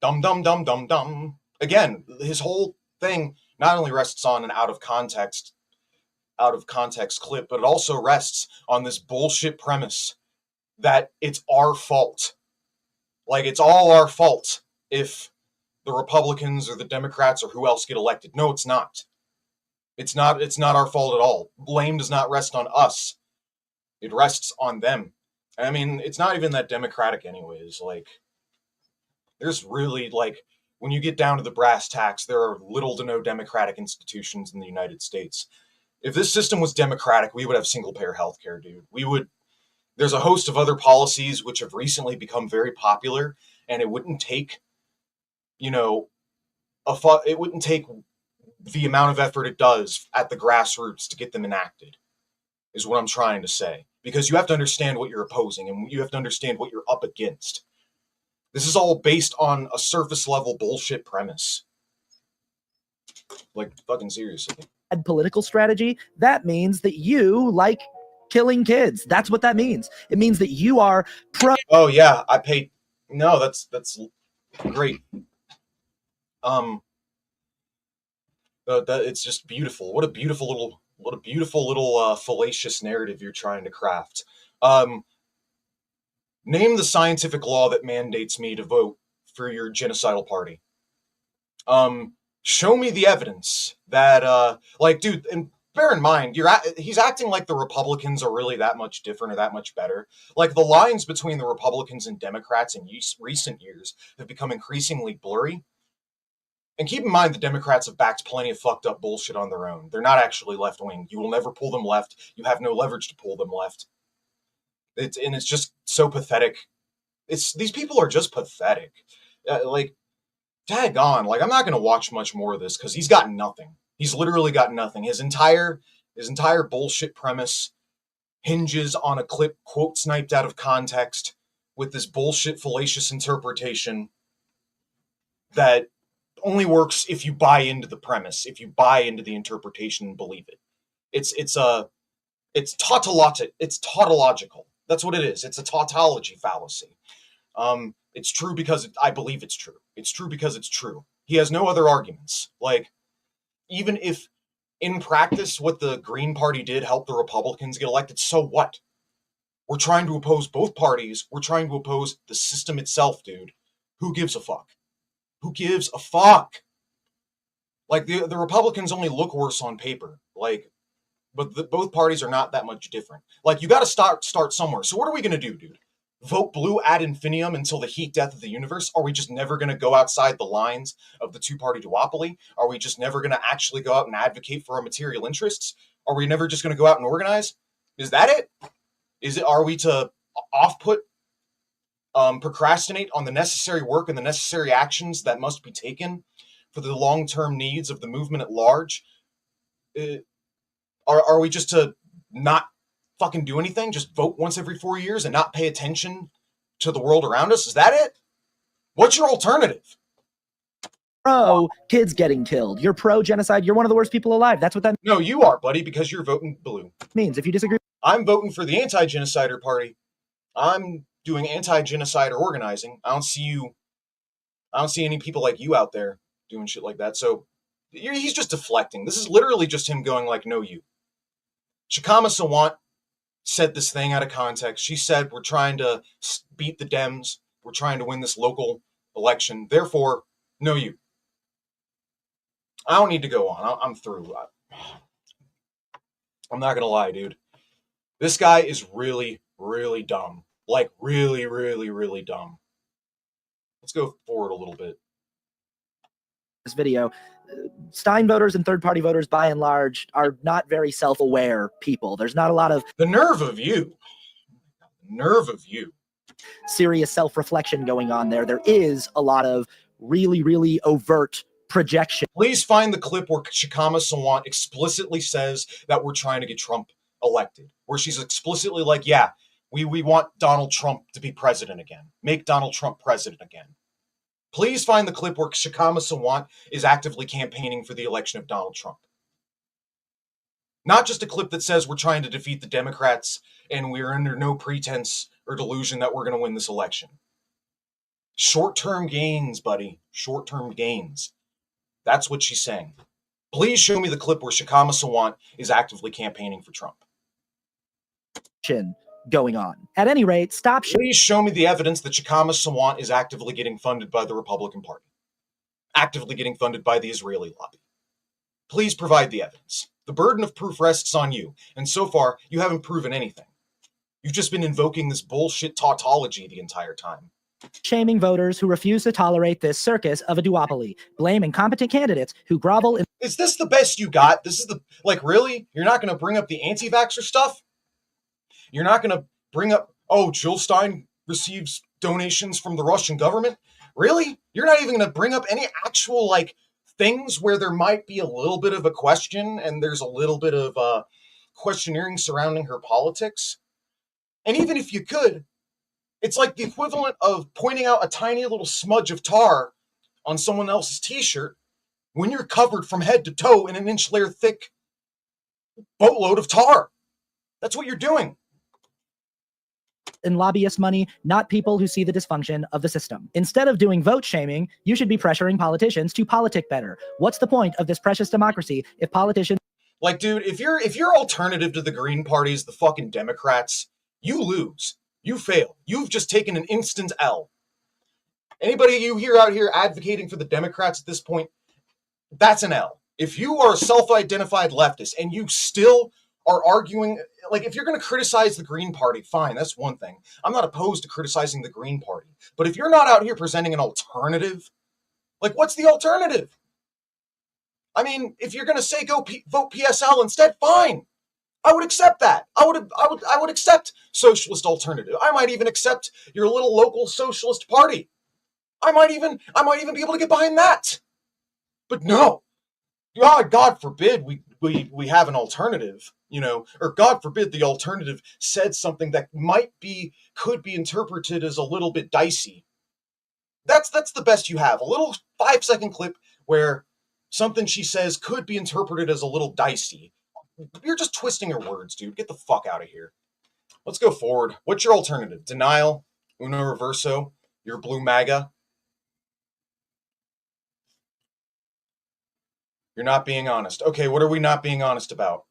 Dum dum dum dum dum. Again, his whole thing not only rests on an out of context clip, but it also rests on this bullshit premise that it's our fault. Like, it's all our fault if the Republicans or the Democrats or who else get elected. No, it's not. It's not our fault at all. Blame does not rest on us. It rests on them. I mean, it's not even that democratic anyways. Like, there's really, like, when you get down to the brass tacks, there are little to no democratic institutions in the United States. If this system was democratic, we would have single-payer healthcare, dude. There's a host of other policies which have recently become very popular, and it wouldn't take, it wouldn't take the amount of effort it does at the grassroots to get them enacted, is what I'm trying to say. Because you have to understand what you're opposing, and you have to understand what you're up against. This is all based on a surface level bullshit premise. Like, fucking seriously. political strategy, that means that you like killing kids. That's what that means. It means that you are Oh yeah, no, that's great. It's just beautiful. What a beautiful little fallacious narrative you're trying to craft. Name the scientific law that mandates me to vote for your genocidal party. Show me the evidence that, dude, and bear in mind, he's acting like the Republicans are really that much different or that much better. Like, the lines between the Republicans and Democrats in recent years have become increasingly blurry. And keep in mind, the Democrats have backed plenty of fucked up bullshit on their own. They're not actually left-wing. You will never pull them left. You have no leverage to pull them left. It's just so pathetic. These people are just pathetic. Daggone. Like, I'm not going to watch much more of this because he's got nothing. He's literally got nothing. His entire bullshit premise hinges on a clip quote sniped out of context with this bullshit fallacious interpretation that only works if you buy into the premise, if you buy into the interpretation and believe it. It's It's tautological. That's what it is. It's a tautology fallacy. It's true because I believe it's true. It's true because it's true. He has no other arguments. Like, even if in practice what the Green Party did helped the Republicans get elected, so what? We're trying to oppose both parties. We're trying to oppose the system itself, dude. Who gives a fuck? Who gives a fuck? Like, the Republicans only look worse on paper. Like, but both parties are not that much different. Like, you got to start somewhere. So what are we going to do, dude? Vote blue ad infinitum until the heat death of the universe? Are we just never going to go outside the lines of the two-party duopoly? Are we just never going to actually go out and advocate for our material interests? Are we never just going to go out and organize? Is that it? Are we to procrastinate on the necessary work and the necessary actions that must be taken for the long-term needs of the movement at large? Are we just to not fucking do anything? Just vote once every 4 years and not pay attention to the world around us? Is that it? What's your alternative? Pro kids getting killed. You're pro genocide. You're one of the worst people alive. That's what that No, you are, buddy, because you're voting blue. means. If you disagree, I'm voting for the anti-genocider party. I'm doing anti-genocider organizing. I don't see any people like you out there doing shit like that. So he's just deflecting. This is literally just him going like, no, you. Shikama Sawant said this thing out of context. She said, we're trying to beat the Dems. We're trying to win this local election. Therefore, no, you. I don't need to go on. I'm through. I'm not going to lie, dude. This guy is really, really dumb. Like, really, really, really dumb. Let's go forward a little bit. this video, Stein voters and third-party voters, by and large, are not very self-aware people. There's not a lot of The nerve of you. Nerve of you. serious self-reflection going on there. There is a lot of really, really overt projection. Please find the clip where Shikama Sawant explicitly says that we're trying to get Trump elected. Where she's explicitly like, yeah, we want Donald Trump to be president again. Make Donald Trump president again. Please find the clip where Shikama Sawant is actively campaigning for the election of Donald Trump. Not just a clip that says we're trying to defeat the Democrats and we're under no pretense or delusion that we're going to win this election. Short-term gains, buddy. Short-term gains. That's what she's saying. Please show me the clip where Shikama Sawant is actively campaigning for Trump. Going on. At any rate, stop. Please show me the evidence that Shikama Sawant is actively getting funded by the Republican Party. Actively getting funded by the Israeli lobby. Please provide the evidence. The burden of proof rests on you, and so far, you haven't proven anything. You've just been invoking this bullshit tautology the entire time. Shaming voters who refuse to tolerate this circus of a duopoly. Blame incompetent candidates who grovel in. Is this the best you got? This is the, like, really? You're not going to bring up the anti-vaxxer stuff? You're not going to bring up, oh, Jill Stein receives donations from the Russian government? Really? You're not even going to bring up any actual, like, things where there might be a little bit of a question and there's a little bit of questioning surrounding her politics? And even if you could, it's like the equivalent of pointing out a tiny little smudge of tar on someone else's t-shirt when you're covered from head to toe in an inch layer thick boatload of tar. That's what you're doing. And lobbyist money, not people who see the dysfunction of the system. Instead of doing vote shaming, you should be pressuring politicians to politic better. What's the point of this precious democracy if politicians... Like, dude, if your alternative to the Green Party is the fucking Democrats, you lose. You fail. You've just taken an instant L. Anybody you hear out here advocating for the Democrats at this point, that's an L. If you are a self-identified leftist and you still are arguing, like, if you're going to criticize the Green Party, fine, that's one thing. I'm not opposed to criticizing the Green Party. But if you're not out here presenting an alternative, like, what's the alternative? I mean, if you're going to say vote PSL instead, fine. I would accept that. I would accept socialist alternative. I might even accept your little local socialist party. I might even be able to get behind that. But no. God forbid we have an alternative, you know, or God forbid the alternative said something that could be interpreted as a little bit dicey. That's the best you have. A little 5-second clip where something she says could be interpreted as a little dicey. You're just twisting your words, dude. Get the fuck out of here. Let's go forward. What's your alternative? Denial, uno reverso, your blue MAGA. You're not being honest. Okay, what are we not being honest about?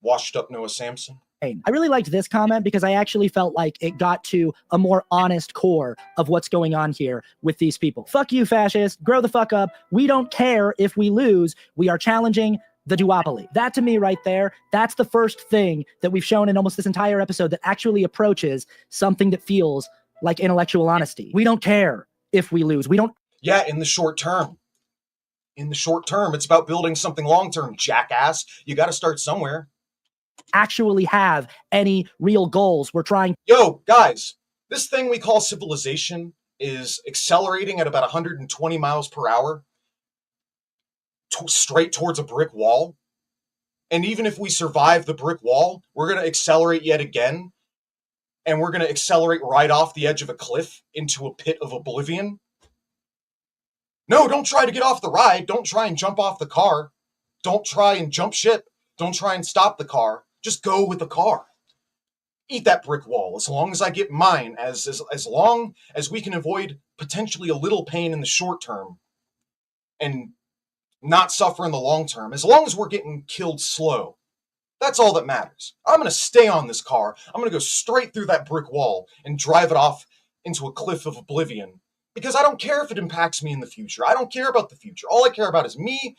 Washed up Noah Samson? I really liked this comment because I actually felt like it got to a more honest core of what's going on here with these people. Fuck you, fascist. Grow the fuck up. We don't care if we lose. We are challenging the duopoly. That to me right there, that's the first thing that we've shown in almost this entire episode that actually approaches something that feels like intellectual honesty. We don't care if we lose. We don't. Yeah, in the short term. In the short term, it's about building something long term, jackass. You got to start somewhere. Actually have any real goals. We're trying. Yo, guys, this thing we call civilization is accelerating at about 120 miles per hour straight towards a brick wall. And even if we survive the brick wall, we're going to accelerate yet again. And we're going to accelerate right off the edge of a cliff into a pit of oblivion. No, don't try to get off the ride. Don't try and jump off the car. Don't try and jump ship. Don't try and stop the car. Just go with the car. Eat that brick wall. As long as I get mine, as long as we can avoid potentially a little pain in the short term and not suffer in the long term, as long as we're getting killed slow, that's all that matters. I'm going to stay on this car. I'm going to go straight through that brick wall and drive it off into a cliff of oblivion because I don't care if it impacts me in the future. I don't care about the future. All I care about is me,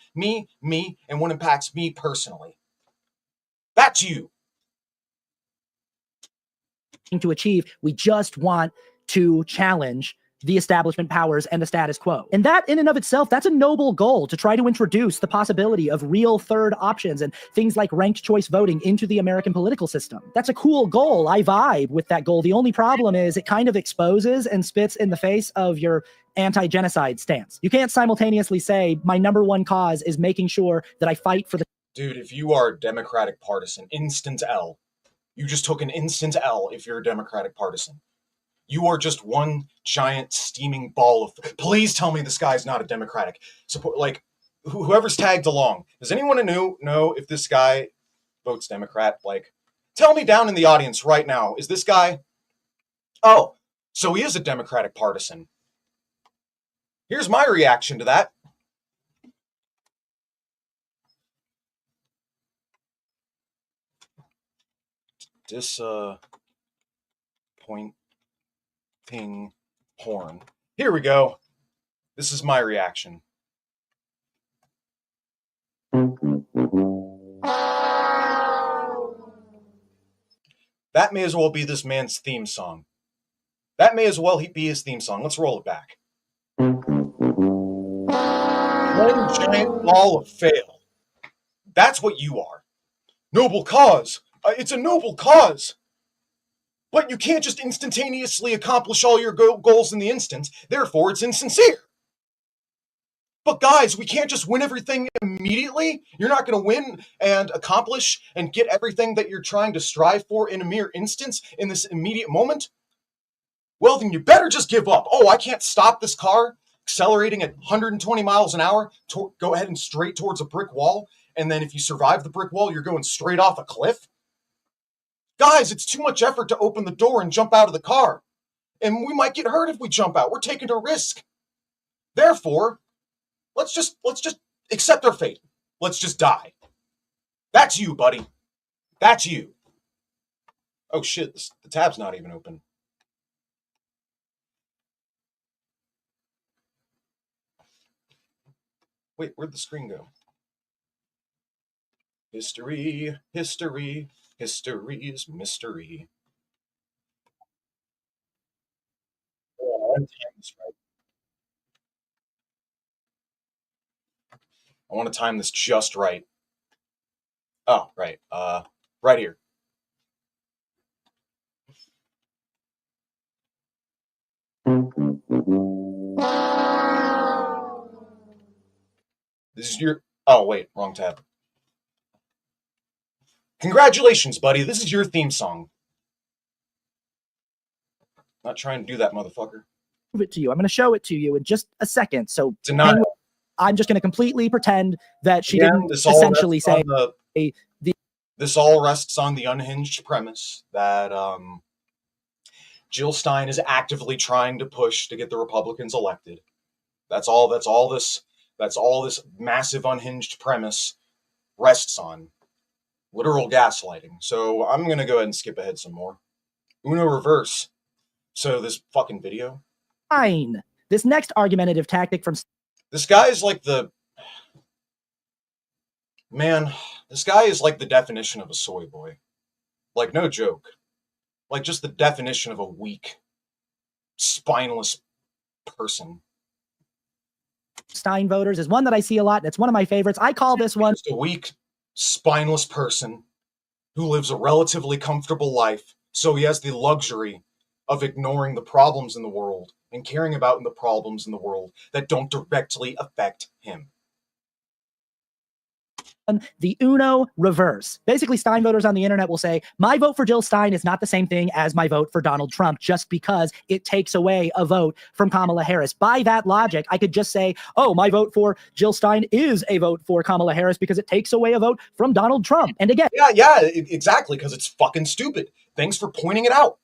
and what impacts me personally. That's you. To achieve, we just want to challenge the establishment powers and the status quo. And that in and of itself, that's a noble goal, to try to introduce the possibility of real third options and things like ranked choice voting into the American political system. That's a cool goal. I vibe with that goal. The only problem is it kind of exposes and spits in the face of your anti-genocide stance. You can't simultaneously say my number one cause is making sure that I fight for the. Dude, if you are a Democratic partisan, instant L. You just took an instant L if you're a Democratic partisan. You are just one giant steaming ball of... Please tell me this guy's not a Democratic support. Like, whoever's tagged along. Does anyone know if this guy votes Democrat? Like, tell me down in the audience right now. Is this guy... Oh, so he is a Democratic partisan. Here's my reaction to that. Disappointing porn. Here we go. This is my reaction. That may as well be this man's theme song. That may as well be his theme song. Let's roll it back. One giant ball of fail. That's what you are. Noble cause. It's a noble cause. But you can't just instantaneously accomplish all your goals in the instant. Therefore, it's insincere. But guys, we can't just win everything immediately. You're not going to win and accomplish and get everything that you're trying to strive for in a mere instance in this immediate moment. Well, then you better just give up. Oh, I can't stop this car accelerating at 120 miles an hour. Go ahead and straight towards a brick wall. And then if you survive the brick wall, you're going straight off a cliff. Guys, it's too much effort to open the door and jump out of the car. And we might get hurt if we jump out. We're taking a risk. Therefore, let's just accept our fate. Let's just die. That's you, buddy. That's you. Oh shit, the tab's not even open. Wait, where'd the screen go? History, history, history's mystery. Oh, I want to time this right. I want to time this just right. Oh, right. Right here. This is your... Oh, wait. Wrong tab. Congratulations, buddy. This is your theme song. Not trying to do that, motherfucker. Prove it to you. I'm going to show it to you in just a second. So Denial. I'm just going to completely pretend that she Again, didn't this all essentially rests on say this all rests on the unhinged premise that Jill Stein is actively trying to push to get the Republicans elected. That's all this massive unhinged premise rests on. Literal gaslighting. So I'm gonna go ahead and skip ahead some more. Uno reverse. So this fucking video. Stein. This next argumentative tactic from This guy is like the man. This guy is like the definition of a soy boy. Like, no joke. Like, just the definition of a weak, spineless person. Stein voters is one that I see a lot, and it's one of my favorites. I call this one Just a weak, spineless person who lives a relatively comfortable life, so he has the luxury of ignoring the problems in the world and caring about the problems in the world that don't directly affect him. the Uno reverse. Basically, Stein voters on the internet will say, my vote for Jill Stein is not the same thing as my vote for Donald Trump just because it takes away a vote from Kamala Harris. By that logic, I could just say, oh, my vote for Jill Stein is a vote for Kamala Harris because it takes away a vote from Donald Trump. And again, Yeah, exactly, because it's fucking stupid. Thanks for pointing it out.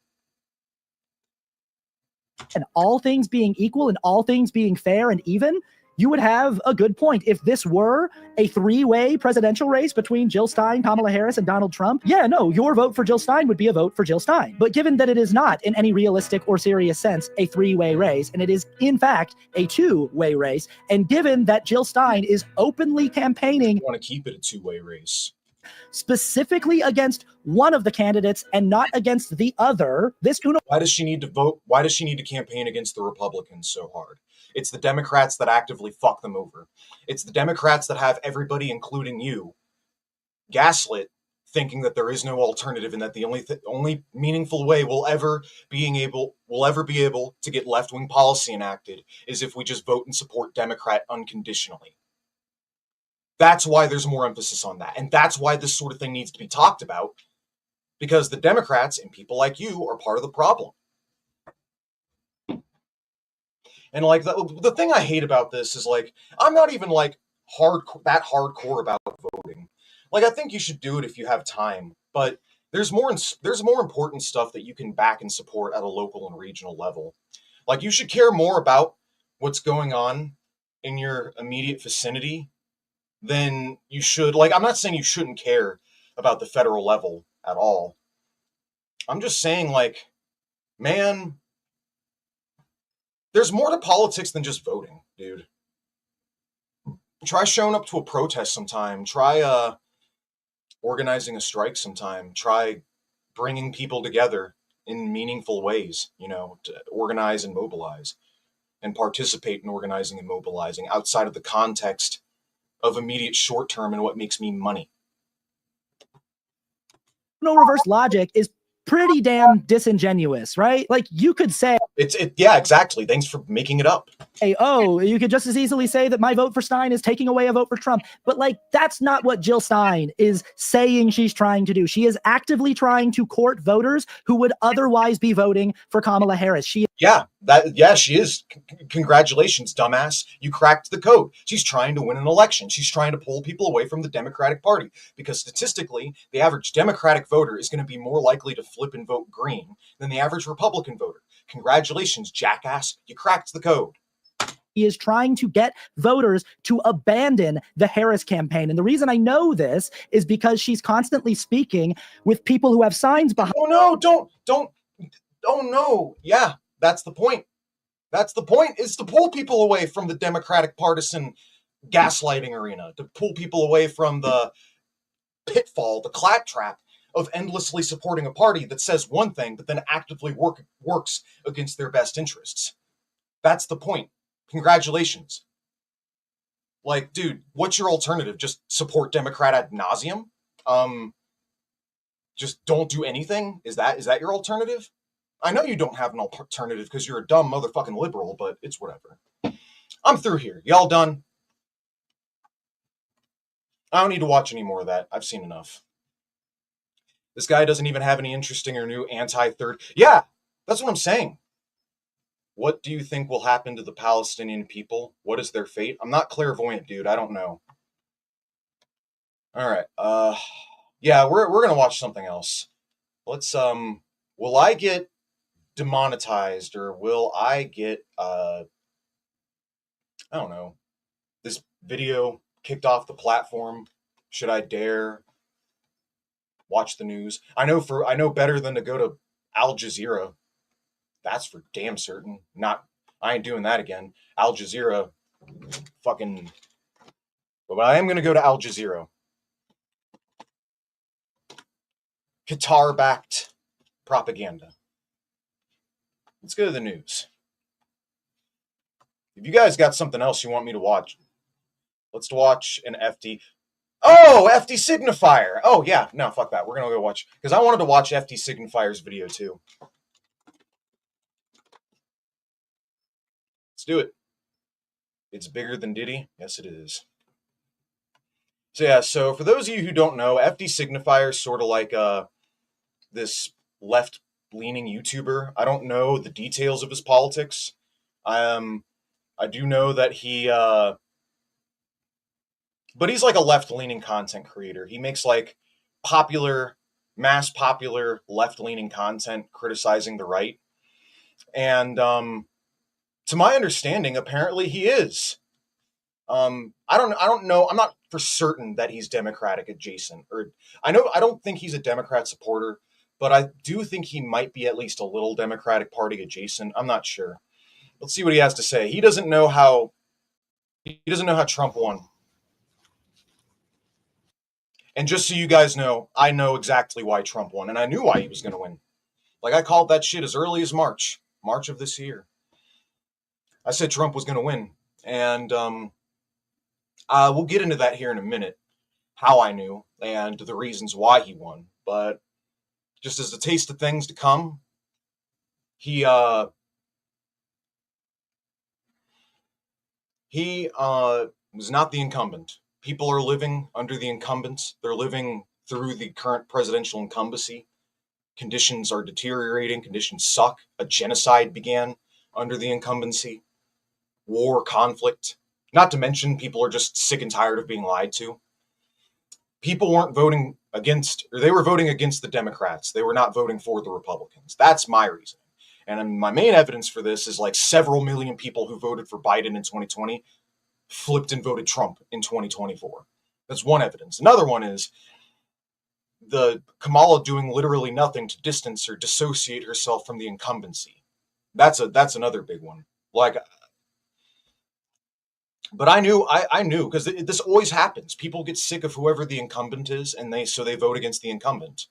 and all things being equal and all things being fair and even, you would have a good point. If this were a three-way presidential race between Jill Stein, Kamala Harris, and Donald Trump, yeah, no, your vote for Jill Stein would be a vote for Jill Stein. But given that it is not, in any realistic or serious sense, a three-way race, and it is, in fact, a two-way race, and given that Jill Stein is openly campaigning I want to keep it a two-way race. specifically against one of the candidates and not against the other, this Uno Why does she need to vote? Why does she need to campaign against the Republicans so hard? It's the Democrats that actively fuck them over. It's the Democrats that have everybody, including you, gaslit, thinking that there is no alternative and that the only meaningful way we'll ever be able to get left-wing policy enacted is if we just vote and support Democrat unconditionally. That's why there's more emphasis on that. And that's why this sort of thing needs to be talked about, because the Democrats and people like you are part of the problem. And like the thing I hate about this is like, I'm not even like hardcore about voting. Like, I think you should do it if you have time, but there's more important stuff that you can back and support at a local and regional level. Like, you should care more about what's going on in your immediate vicinity than you should. Like, I'm not saying you shouldn't care about the federal level at all. I'm just saying, like, man, there's more to politics than just voting, dude. Try showing up to a protest sometime. Try organizing a strike sometime. Try bringing people together in meaningful ways, you know, to organize and mobilize and participate in organizing and mobilizing outside of the context of immediate short term and what makes me money. reverse logic is pretty damn disingenuous, right? Like, you could say, Yeah, exactly. Thanks for making it up. hey, oh, you could just as easily say that my vote for Stein is taking away a vote for Trump. But like, that's not what Jill Stein is saying she's trying to do. She is actively trying to court voters who would otherwise be voting for Kamala Harris. She She is. Congratulations, dumbass. You cracked the code. She's trying to win an election. She's trying to pull people away from the Democratic Party because statistically, the average Democratic voter is going to be more likely to flip and vote green than the average Republican voter. Congratulations, jackass. You cracked the code. He is trying to get voters to abandon the Harris campaign. And the reason I know this is because she's constantly speaking with people who have signs behind. Oh no, don't. Oh no. Yeah, that's the point. That's the point, is to pull people away from the Democratic partisan gaslighting arena, to pull people away from the pitfall, the claptrap of endlessly supporting a party that says one thing, but then actively works against their best interests. That's the point. Congratulations. Like, dude, what's your alternative? Just support Democrat ad nauseum? Just don't do anything? Is that your alternative? I know you don't have an alternative because you're a dumb motherfucking liberal, but it's whatever. I'm through here. Y'all done? I don't need to watch any more of that. I've seen enough. This guy doesn't even have any interesting or new anti-third. Yeah, that's what I'm saying. What do you think will happen to the Palestinian people? What is their fate? I'm not clairvoyant, dude. I don't know. All right. Yeah, we're gonna watch something else. Let's will I get demonetized, or will I get I don't know, this video kicked off the platform? Should I dare watch the news? I know better than to go to Al Jazeera. That's for damn certain. I ain't doing that again. Al Jazeera, fucking. But I am gonna go to Al Jazeera. Qatar-backed propaganda. Let's go to the news. If you guys got something else you want me to watch, let's watch an FD. Oh, FD Signifier. Oh, yeah. No, fuck that. We're going to go watch. Because I wanted to watch FD Signifier's video, too. Let's do it. It's bigger than Diddy. Yes, it is. So, yeah. So, for those of you who don't know, FD Signifier is sort of like this left-leaning YouTuber. I don't know the details of his politics. I do know that he... But he's like a left-leaning content creator. He makes like mass popular left-leaning content criticizing the right. And to my understanding, apparently he is. I don't know. I'm not for certain that he's Democratic adjacent. I don't think he's a Democrat supporter, but I do think he might be at least a little Democratic Party adjacent. I'm not sure. Let's see what he has to say. He doesn't know how Trump won. And just so you guys know, I know exactly why Trump won, and I knew why he was going to win. Like, I called that shit as early as March of this year. I said Trump was going to win, and we'll get into that here in a minute, how I knew, and the reasons why he won. But just as a taste of things to come, he was not the incumbent. People are living under the incumbents. They're living through the current presidential incumbency. Conditions are deteriorating. Conditions suck. A genocide began under the incumbency. War, conflict. Not to mention, people are just sick and tired of being lied to. People weren't voting against, or they were voting against the Democrats. They were not voting for the Republicans. That's my reasoning. And my main evidence for this is like several million people who voted for Biden in 2020 flipped and voted Trump in 2024. That's one evidence. Another one is the Kamala doing literally nothing to distance or dissociate herself from the incumbency. That's another big one. Like, but I knew because this always happens. People get sick of whoever the incumbent is, and they vote against the incumbent.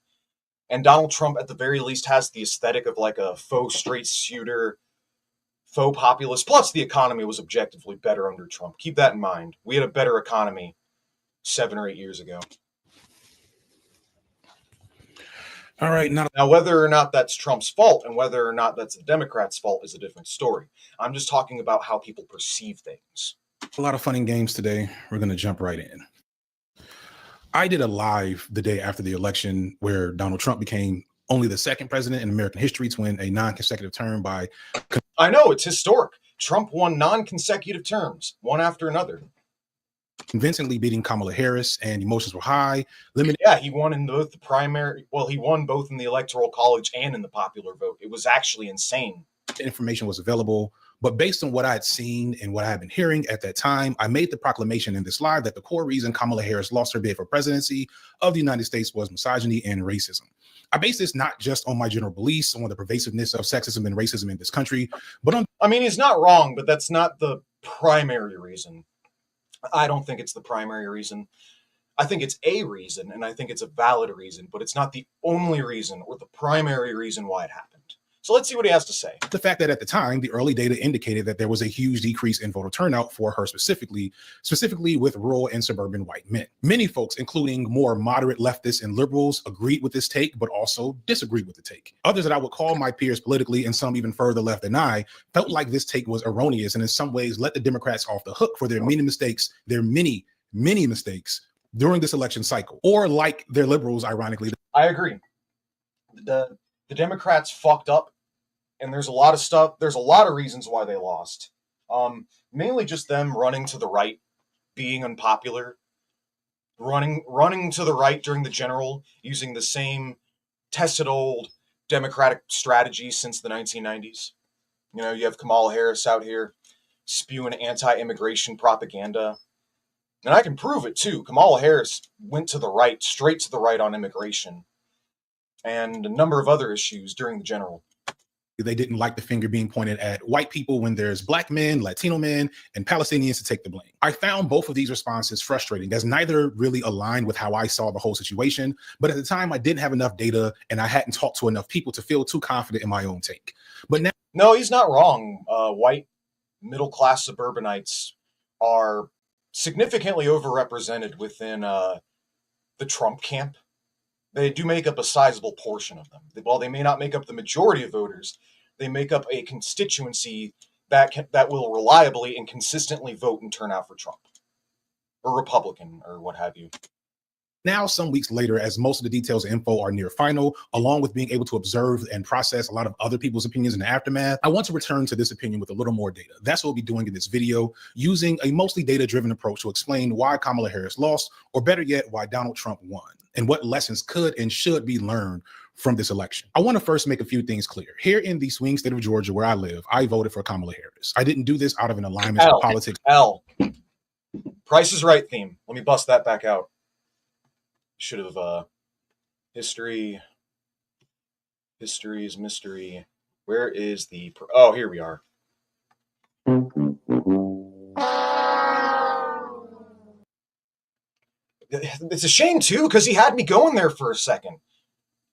And Donald Trump, at the very least, has the aesthetic of like a faux straight shooter, faux populist. Plus, the economy was objectively better under Trump. Keep that in mind. We had a better economy 7 or 8 years ago. All right. Now, whether or not that's Trump's fault and whether or not that's the Democrats' fault is a different story. I'm just talking about how people perceive things. A lot of fun and games today. We're going to jump right in. I did a live the day after the election where Donald Trump became only the second president in American history to win a non-consecutive term by... I know, it's historic. Trump won non-consecutive terms, one after another. Convincingly beating Kamala Harris, and emotions were high. Yeah, he won in both the primary... Well, he won both in the Electoral College and in the popular vote. It was actually insane. Information was available, but based on what I had seen and what I had been hearing at that time, I made the proclamation in this live that the core reason Kamala Harris lost her bid for presidency of the United States was misogyny and racism. I base this not just on my general beliefs on the pervasiveness of sexism and racism in this country, but on... I mean, he's not wrong, but that's not the primary reason. I don't think it's the primary reason. I think it's a reason, and I think it's a valid reason, but it's not the only reason or the primary reason why it happened. So let's see what he has to say. The fact that at the time, the early data indicated that there was a huge decrease in voter turnout for her specifically with rural and suburban white men. Many folks, including more moderate leftists and liberals, agreed with this take, but also disagreed with the take. Others that I would call my peers politically, and some even further left than I, felt like this take was erroneous and in some ways let the Democrats off the hook for their many mistakes, many mistakes during this election cycle, or like their liberals, ironically. I agree. The Democrats fucked up and there's a lot of stuff. There's a lot of reasons why they lost. Mainly just them running to the right, being unpopular, running to the right during the general, using the same tested old Democratic strategy since the 1990s. You know, you have Kamala Harris out here spewing anti-immigration propaganda. And I can prove it too. Kamala Harris went to the right, straight to the right on immigration and a number of other issues during the general. They didn't like the finger being pointed at white people when there's black men, Latino men, and Palestinians to take the blame. I found both of these responses frustrating, as neither really aligned with how I saw the whole situation. But at the time, I didn't have enough data and I hadn't talked to enough people to feel too confident in my own take. But now, no, he's not wrong. White middle-class suburbanites are significantly overrepresented within the Trump camp. They do make up a sizable portion of them. While they may not make up the majority of voters, they make up a constituency that will reliably and consistently vote and turn out for Trump or Republican or what have you. Now, some weeks later, as most of the details and info are near final, along with being able to observe and process a lot of other people's opinions in the aftermath, I want to return to this opinion with a little more data. That's what we'll be doing in this video, using a mostly data-driven approach to explain why Kamala Harris lost, or better yet, why Donald Trump won, and what lessons could and should be learned from this election. I want to first make a few things clear. Here in the swing state of Georgia, where I live, I voted for Kamala Harris. I didn't do this out of an alignment with politics. Price is Right theme. Let me bust that back out. Should have history is mystery. Where is the oh, here we are. It's a shame too, because he had me going there for a second.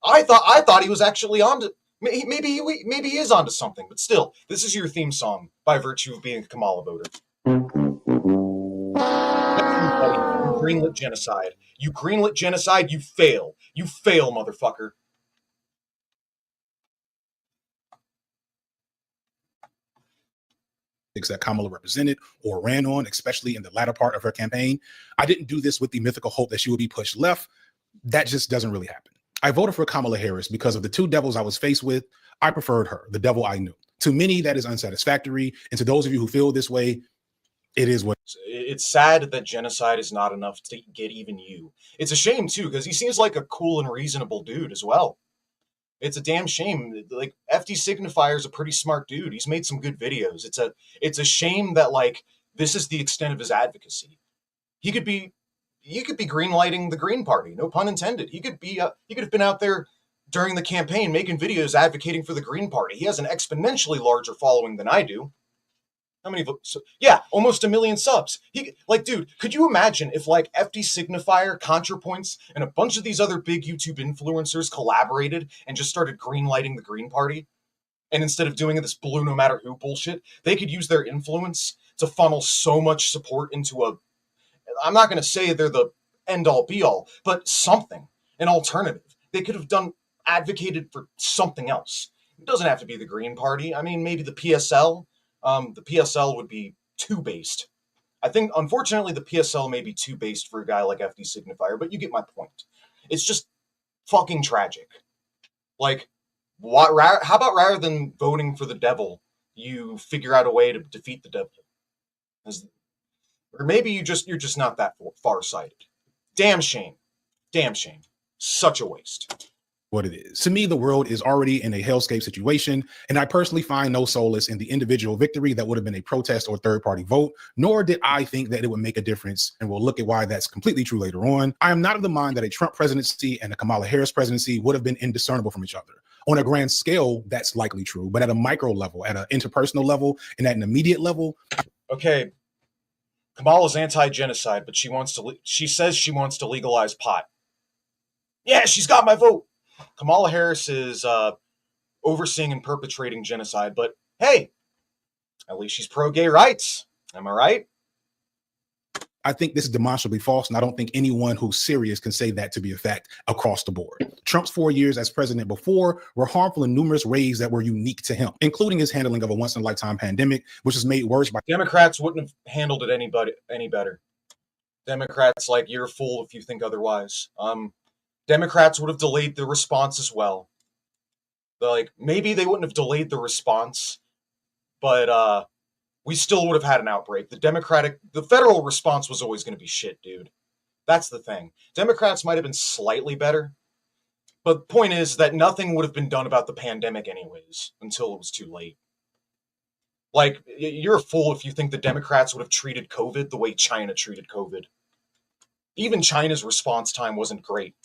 I thought he was actually on to maybe he is onto something, but still, this is your theme song by virtue of being a Kamala voter. You greenlit genocide. You greenlit genocide, you fail. You fail, motherfucker. That Kamala represented or ran on, especially in the latter part of her campaign. I didn't do this with the mythical hope that she would be pushed left. That just doesn't really happen. I voted for Kamala Harris because of the two devils I was faced with. I preferred her, the devil I knew. To many, that is unsatisfactory. And to those of you who feel this way, it is what. It's sad that genocide is not enough to get even you. It's a shame too, because he seems like a cool and reasonable dude as well. It's a damn shame. Like, FD Signifier is a pretty smart dude. He's made some good videos. It's a shame that, like, this is the extent of his advocacy. He could be greenlighting the Green Party, no pun intended. He could have been out there during the campaign making videos advocating for the Green Party. He has an exponentially larger following than I do. How many votes? Yeah, almost 1 million subs. Dude, could you imagine if like FD Signifier, ContraPoints, and a bunch of these other big YouTube influencers collaborated and just started greenlighting the Green Party? And instead of doing this Bloo no matter who bullshit, they could use their influence to funnel so much support into I'm not going to say they're the end-all be-all, but something, an alternative. They could have advocated for something else. It doesn't have to be the Green Party. I mean, maybe the PSL. The PSL would be too based. I think, unfortunately, the PSL may be too based for a guy like FD Signifier, but you get my point. It's just fucking tragic. Like, how about rather than voting for the devil, you figure out a way to defeat the devil? Or maybe you're just not that far-sighted. Damn shame. Damn shame. Such a waste. What it is. To me, the world is already in a hellscape situation, and I personally find no solace in the individual victory that would have been a protest or third-party vote, nor did I think that it would make a difference, and we'll look at why that's completely true later on. I am not of the mind that a Trump presidency and a Kamala Harris presidency would have been indiscernible from each other. On a grand scale, that's likely true, but at a micro level, at an interpersonal level, and at an immediate level. Okay, Kamala's anti-genocide, but she says she wants to legalize pot. Yeah, she's got my vote. Kamala Harris is overseeing and perpetrating genocide, but hey, at least she's pro-gay rights. Am I right? I think this is demonstrably false, and I don't think anyone who's serious can say that to be a fact across the board. Trump's 4 years as president before were harmful in numerous ways that were unique to him, including his handling of a once-in-a-lifetime pandemic, which was made worse by Democrats wouldn't have handled it any better. Democrats, like, you're a fool if you think otherwise. Democrats would have delayed the response as well. Like, maybe they wouldn't have delayed the response, but we still would have had an outbreak. The federal response was always going to be shit, dude. That's the thing. Democrats might have been slightly better, but the point is that nothing would have been done about the pandemic anyways until it was too late. Like, you're a fool if you think the Democrats would have treated COVID the way China treated COVID. Even China's response time wasn't great,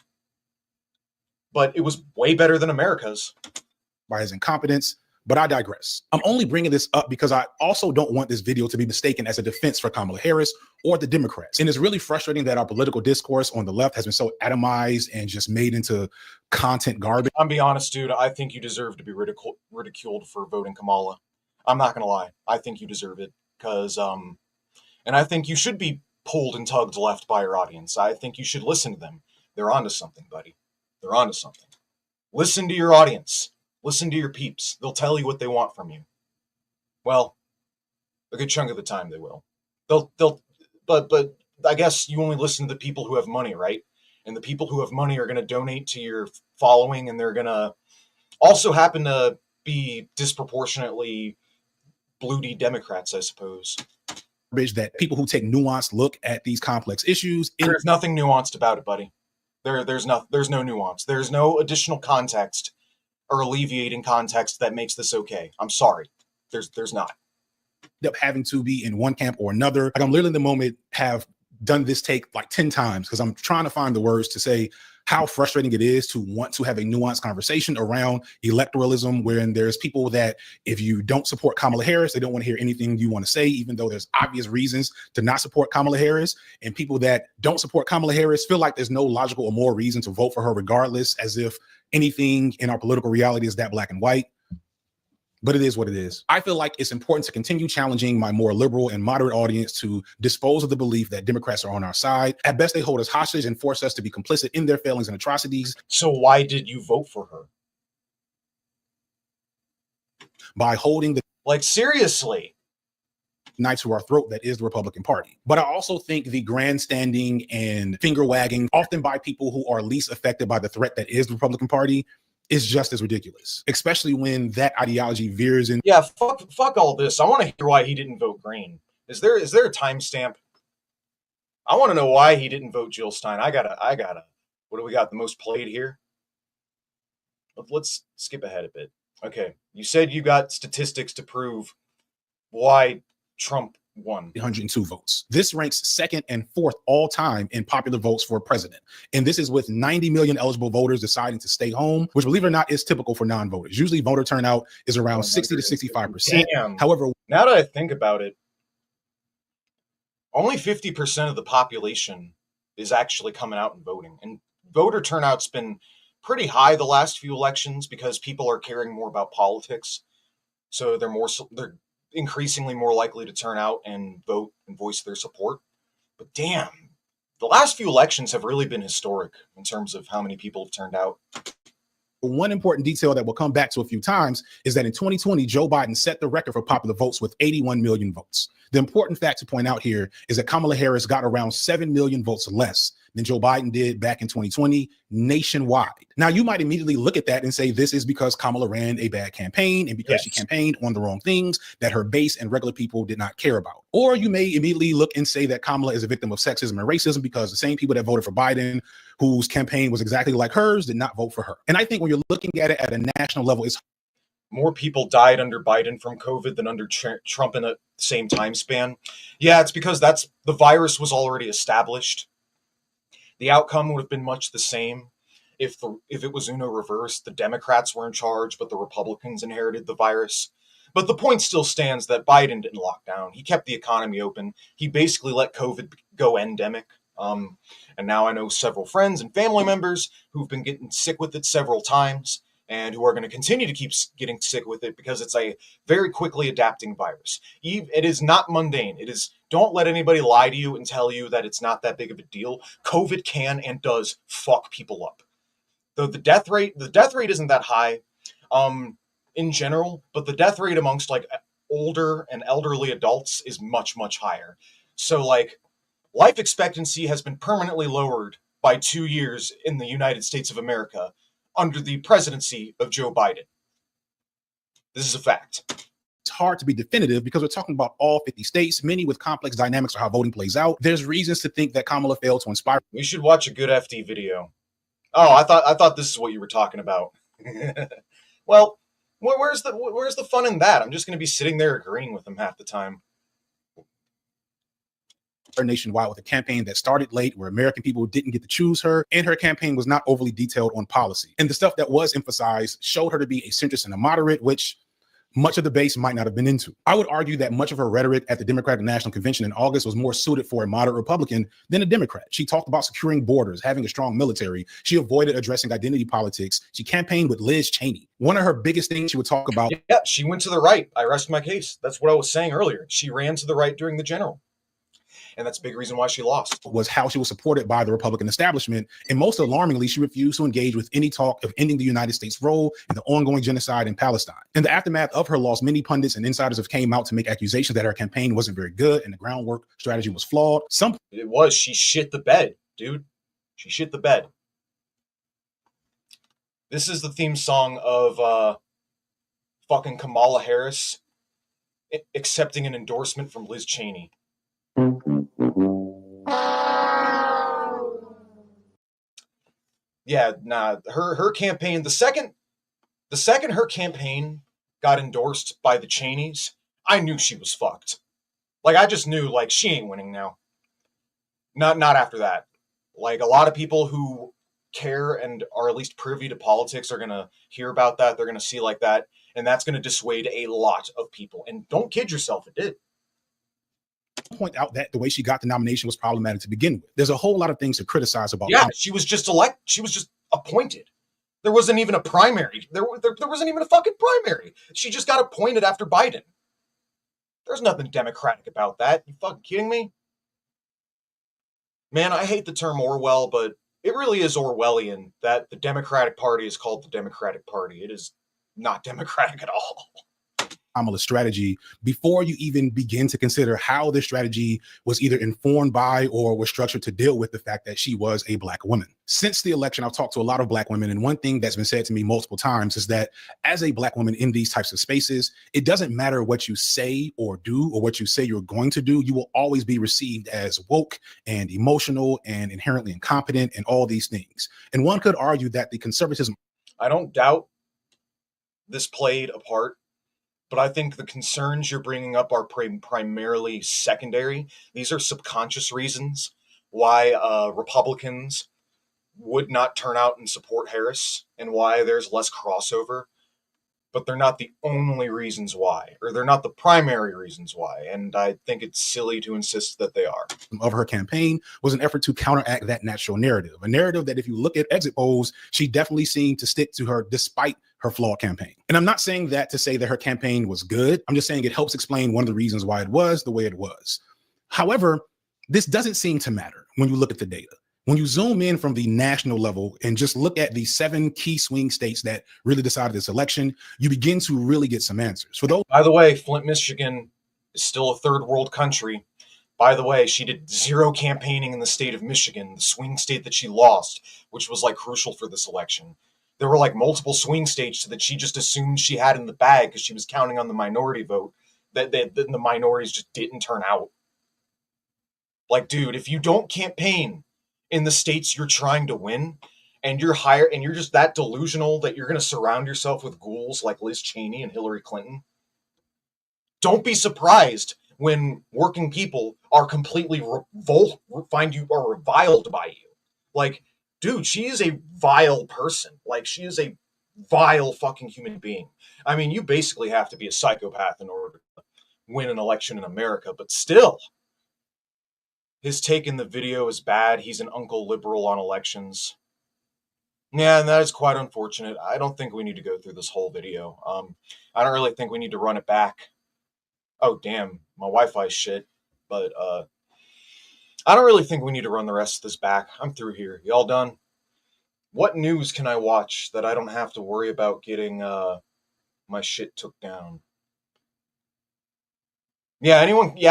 but it was way better than America's. By his incompetence, but I digress. I'm only bringing this up because I also don't want this video to be mistaken as a defense for Kamala Harris or the Democrats. And it's really frustrating that our political discourse on the left has been so atomized and just made into content garbage. I'm be honest, dude, I think you deserve to be ridiculed for voting Kamala. I'm not gonna lie. I think you deserve it, because, and I think you should be pulled and tugged left by your audience. I think you should listen to them. They're onto something, buddy. They're onto something. Listen to your audience. Listen to your peeps. They'll tell you what they want from you. Well, a good chunk of the time they will. But I guess you only listen to the people who have money, right? And the people who have money are going to donate to your following, and they're going to also happen to be disproportionately bloody Democrats, I suppose. That people who take nuanced look at these complex issues. There's nothing nuanced about it, buddy. There's no nuance. There's no additional context or alleviating context that makes this okay. I'm sorry. There's not. Up having to be in one camp or another. Like, I'm literally in the moment have done this take like 10 times because I'm trying to find the words to say how frustrating it is to want to have a nuanced conversation around electoralism, wherein there's people that if you don't support Kamala Harris, they don't want to hear anything you want to say, even though there's obvious reasons to not support Kamala Harris. And people that don't support Kamala Harris feel like there's no logical or moral reason to vote for her regardless, as if anything in our political reality is that black and white. But it is what it is. I feel like it's important to continue challenging my more liberal and moderate audience to dispose of the belief that Democrats are on our side. At best, they hold us hostage and force us to be complicit in their failings and atrocities. So why did you vote for her? By holding the like, seriously, knife to our throat that is the Republican Party. But I also think the grandstanding and finger wagging, often by people who are least affected by the threat that is the Republican Party, is just as ridiculous, especially when that ideology veers in. Yeah, fuck all this. I want to hear why he didn't vote Green. Is there a timestamp? I want to know why he didn't vote Jill Stein. I gotta. What do we got? The most played here? Let's skip ahead a bit. Okay, you said you got statistics to prove why Trump won. 102 votes. This ranks second and fourth all time in popular votes for president. And this is with 90 million eligible voters deciding to stay home, which, believe it or not, is typical for non-voters. Usually voter turnout is around 60 to 65%. Damn. However, now that I think about it, only 50% of the population is actually coming out and voting. And voter turnout's been pretty high the last few elections because people are caring more about politics. So they're increasingly more likely to turn out and vote and voice their support. But damn, the last few elections have really been historic in terms of how many people have turned out. one important detail that we'll come back to a few times is that in 2020, Joe Biden set the record for popular votes with 81 million votes. The important fact to point out here is that Kamala Harris got around 7 million votes less than Joe Biden did back in 2020 nationwide. Now, you might immediately look at that and say this is because Kamala ran a bad campaign and because she campaigned on the wrong things that her base and regular people did not care about. Or you may immediately look and say that Kamala is a victim of sexism and racism because the same people that voted for Biden, whose campaign was exactly like hers, did not vote for her. And I think when you're looking at it at a national level, it's more people died under Biden from COVID than under Trump in the same time span. Yeah, it's because the virus was already established. The outcome would have been much the same if it was Uno reversed. The Democrats were in charge, but the Republicans inherited the virus. But the point still stands that Biden didn't lock down. He kept the economy open. He basically let COVID go endemic. And now I know several friends and family members who've been getting sick with it several times and who are going to continue to keep getting sick with it because it's a very quickly adapting virus. It is not mundane. It is, don't let anybody lie to you and tell you that it's not that big of a deal. COVID can and does fuck people up. Though the death rate isn't that high in general, but the death rate amongst like older and elderly adults is much, much higher. So like life expectancy has been permanently lowered by 2 years in the United States of America under the presidency of Joe Biden. This is a fact. It's hard to be definitive because we're talking about all 50 states, many with complex dynamics of how voting plays out. There's reasons to think that Kamala failed to inspire. We should watch a good FD video. Oh, I thought this is what you were talking about. Well, where's the fun in that? I'm just going to be sitting there agreeing with him half the time. Nationwide with a campaign that started late where American people didn't get to choose her, and her campaign was not overly detailed on policy. And the stuff that was emphasized showed her to be a centrist and a moderate, which much of the base might not have been into. I would argue that much of her rhetoric at the Democratic National Convention in August was more suited for a moderate Republican than a Democrat. She talked about securing borders, having a strong military. She avoided addressing identity politics. She campaigned with Liz Cheney. One of her biggest things she would talk about. Yeah, she went to the right. I rest my case. That's what I was saying earlier. She ran to the right during the general. And that's a big reason why she lost. Was how she was supported by the Republican establishment. And most alarmingly, she refused to engage with any talk of ending the United States' role in the ongoing genocide in Palestine. In the aftermath of her loss, many pundits and insiders have came out to make accusations that her campaign wasn't very good and the groundwork strategy was flawed. It was. She shit the bed, dude. She shit the bed. This is the theme song of fucking Kamala Harris accepting an endorsement from Liz Cheney. Yeah, nah, her campaign, the second her campaign got endorsed by the Cheneys, I knew she was fucked. Like, I just knew, like, she ain't winning now. Not after that. Like, a lot of people who care and are at least privy to politics are gonna hear about that, they're gonna see like that, and that's gonna dissuade a lot of people. And don't kid yourself, it did. Point out that the way she got the nomination was problematic to begin with. There's a whole lot of things to criticize about. Yeah, she was just she was just appointed. There wasn't even a primary. There wasn't even a fucking primary. She just got appointed after Biden. There's nothing democratic about that. You fucking kidding me? Man, I hate the term Orwell, but it really is Orwellian that the Democratic Party is called the Democratic Party. It is not democratic at all. Kamala's strategy before you even begin to consider how this strategy was either informed by or was structured to deal with the fact that she was a Black woman. Since the election, I've talked to a lot of Black women, and one thing that's been said to me multiple times is that as a Black woman in these types of spaces, it doesn't matter what you say or do or what you say you're going to do, you will always be received as woke and emotional and inherently incompetent and all these things. And one could argue that the conservatism. I don't doubt this played a part, but I think the concerns you're bringing up are primarily secondary. These are subconscious reasons why Republicans would not turn out and support Harris and why there's less crossover. But they're not the only reasons why, or they're not the primary reasons why. And I think it's silly to insist that they are. Of her campaign was an effort to counteract that natural narrative, a narrative that if you look at exit polls, she definitely seemed to stick to her despite her flawed campaign. And I'm not saying that to say that her campaign was good. I'm just saying it helps explain one of the reasons why it was the way it was. However, this doesn't seem to matter when you look at the data. When you zoom in from the national level and just look at the 7 key swing states that really decided this election, you begin to really get some answers. For those, by the way, Flint, Michigan is still a third world country. By the way, she did 0 campaigning in the state of Michigan, the swing state that she lost, which was like crucial for this election. There were like multiple swing states that she just assumed she had in the bag because she was counting on the minority vote that the minorities just didn't turn out. Like, dude, if you don't campaign in the states you're trying to win, and you're just that delusional that you're going to surround yourself with ghouls like Liz Cheney and Hillary Clinton, don't be surprised when working people are completely find you are reviled by you. Like, dude, she is a vile person. Like, she is a vile fucking human being. I mean, you basically have to be a psychopath in order to win an election in America, but still. His take in the video is bad. He's an uncle liberal on elections. Yeah, and that is quite unfortunate. I don't think we need to go through this whole video. I don't really think we need to run it back. Oh, damn. My Wi-Fi shit. But I don't really think we need to run the rest of this back. I'm through here. Y'all done? What news can I watch that I don't have to worry about getting my shit took down? Yeah,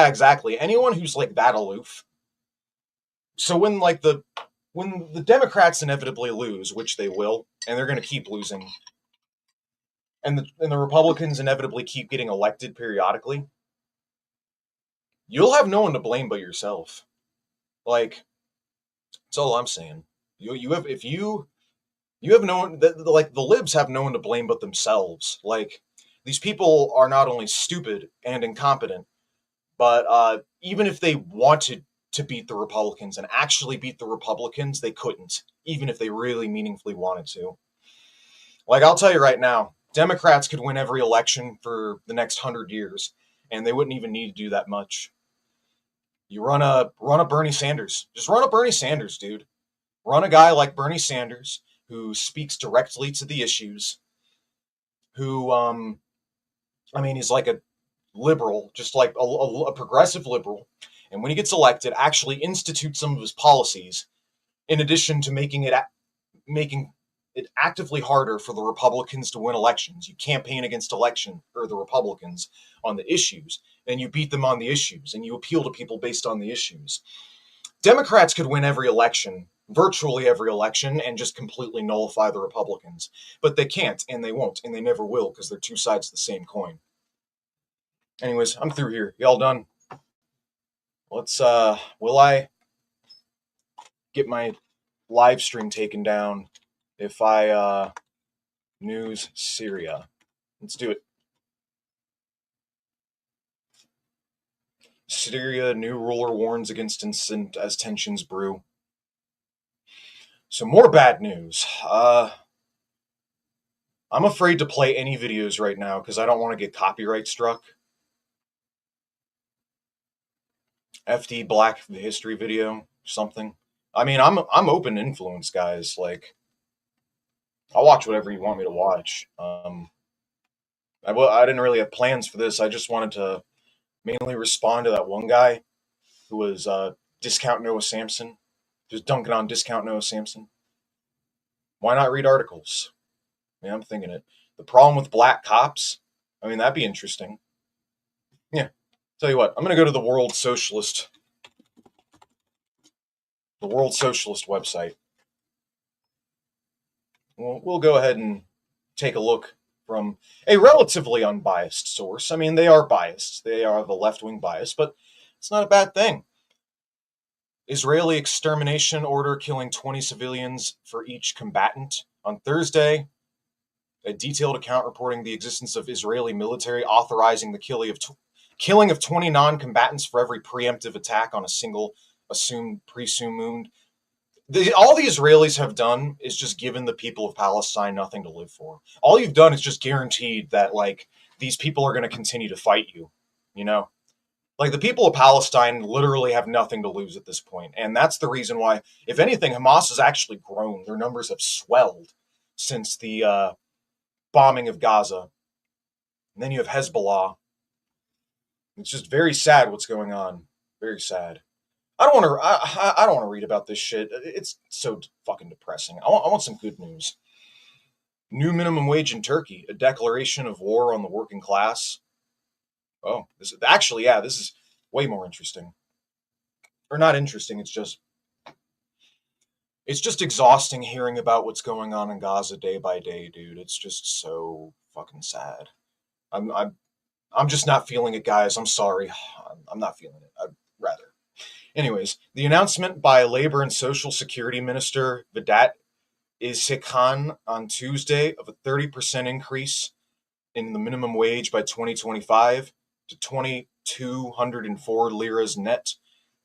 exactly. Anyone who's like that aloof. So when the Democrats inevitably lose, which they will, and they're going to keep losing, and the Republicans inevitably keep getting elected periodically, you'll have no one to blame but yourself. Like, that's all I'm saying. You have no one, like the libs have no one to blame but themselves. Like, these people are not only stupid and incompetent, but even if they wanted to beat the Republicans and actually beat the Republicans, they couldn't, even if they really meaningfully wanted to. Like, I'll tell you right now, Democrats could win every election for the next 100 years, and they wouldn't even need to do that much. You run a Bernie Sanders. Just run a Bernie Sanders, dude. Run a guy like Bernie Sanders who speaks directly to the issues, who, he's like a liberal, just like a progressive liberal. And when he gets elected, actually institute some of his policies, in addition to making it actively harder for the Republicans to win elections. You campaign against the Republicans on the issues, and you beat them on the issues, and you appeal to people based on the issues. Democrats could win every election, virtually every election, and just completely nullify the Republicans. But they can't, and they won't, and they never will, because they're two sides of the same coin. Anyways, I'm through here. Y'all done? Let's, will I get my live stream taken down if I, news Syria? Let's do it. Syria, new ruler warns against incident as tensions brew. So more bad news. I'm afraid to play any videos right now because I don't want to get copyright struck. FD Black History video, something. I mean, I'm open influence, guys. Like, I'll watch whatever you want me to watch. I didn't really have plans for this. I just wanted to mainly respond to that one guy who was Discount Noah Samson. Just dunking on Discount Noah Samson. Why not read articles? Yeah, I'm thinking it. The problem with black cops? I mean, that'd be interesting. Yeah. Tell you what, I'm going to go to the World Socialist website. We'll go ahead and take a look from a relatively unbiased source. I mean, they are biased. They are the left-wing bias, but it's not a bad thing. Israeli extermination order killing 20 civilians for each combatant. On Thursday, a detailed account reporting the existence of Israeli military authorizing the killing of 20 non-combatants for every preemptive attack on a single presumed. All the Israelis have done is just given the people of Palestine nothing to live for. All you've done is just guaranteed that, like, these people are going to continue to fight you, you know? Like, the people of Palestine literally have nothing to lose at this point. And that's the reason why, if anything, Hamas has actually grown. Their numbers have swelled since the bombing of Gaza. And then you have Hezbollah. It's just very sad what's going on. Very sad. I don't want to read about this shit. It's so fucking depressing. I want some good news. New minimum wage in Turkey. A declaration of war on the working class. Oh, this is way more interesting. Or not interesting, it's just exhausting hearing about what's going on in Gaza day by day, dude. It's just so fucking sad. I'm just not feeling it, guys. I'm sorry. I'm not feeling it. I'd rather. Anyways, the announcement by Labor and Social Security Minister Vedat Ishakhan on Tuesday of a 30% increase in the minimum wage by 2025 to 2,204 liras net,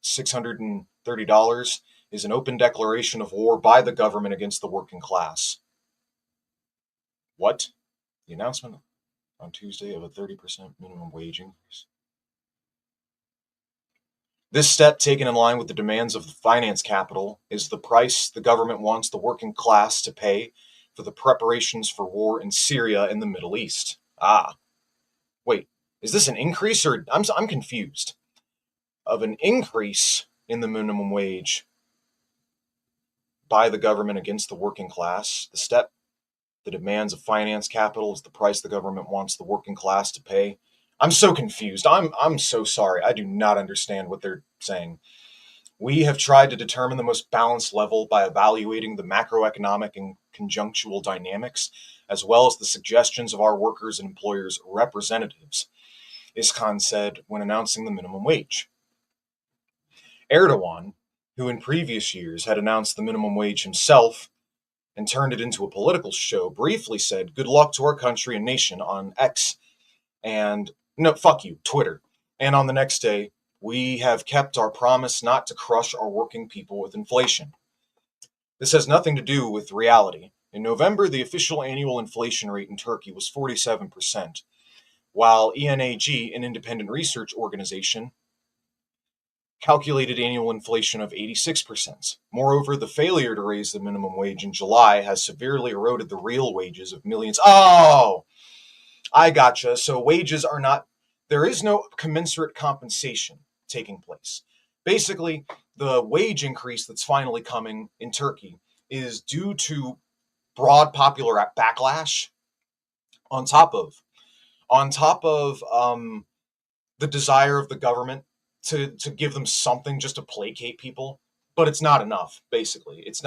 $630, is an open declaration of war by the government against the working class. What? The announcement on Tuesday of a 30% minimum wage increase. This step, taken in line with the demands of the finance capital, is the price the government wants the working class to pay for the preparations for war in Syria and the Middle East. Wait, is this an increase or I'm confused? Of an increase in the minimum wage by the government against the working class. The step, the demands of finance capital, is the price the government wants the working class to pay. I'm so confused. I'm so sorry. I do not understand what they're saying. We have tried to determine the most balanced level by evaluating the macroeconomic and conjunctural dynamics, as well as the suggestions of our workers and employers' representatives, Iskan said when announcing the minimum wage. Erdogan, who in previous years had announced the minimum wage himself and turned it into a political show, briefly said, "Good luck to our country and nation" on X and, no, fuck you, Twitter. And on the next day, "We have kept our promise not to crush our working people with inflation." This has nothing to do with reality. In November, the official annual inflation rate in Turkey was 47%, while ENAG, an independent research organization, calculated annual inflation of 86%. Moreover, the failure to raise the minimum wage in July has severely eroded the real wages of millions. Oh, I gotcha. So wages are not, there is no commensurate compensation taking place. Basically, the wage increase that's finally coming in Turkey is due to broad popular backlash on top of the desire of the government to give them something just to placate people, but it's not enough. Basically, it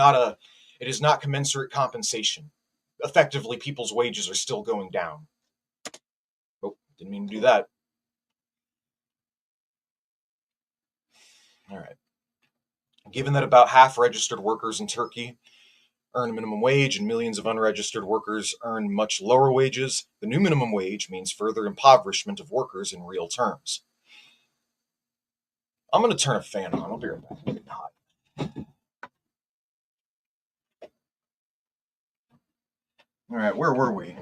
is not commensurate compensation. Effectively, people's wages are still going down. Oh, didn't mean to do that. All right. Given that about half registered workers in Turkey earn a minimum wage and millions of unregistered workers earn much lower wages, the new minimum wage means further impoverishment of workers in real terms. I'm going to turn a fan on. I'll be right back. It's getting hot. All right, where were we?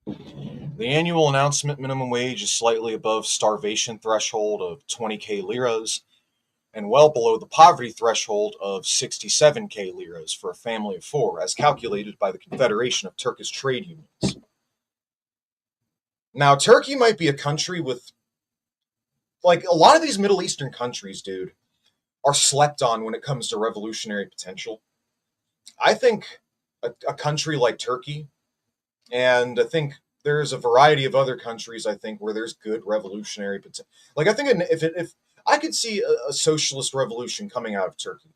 The annual announcement minimum wage is slightly above starvation threshold of 20k liras and well below the poverty threshold of 67k liras for a family of four, as calculated by the Confederation of Turkish Trade Unions. Now, Turkey might be a country with, like, a lot of these Middle Eastern countries, dude, are slept on when it comes to revolutionary potential. I think a country like Turkey, and I think there's a variety of other countries, I think, where there's good revolutionary potential. Like, I think if I could see a socialist revolution coming out of Turkey,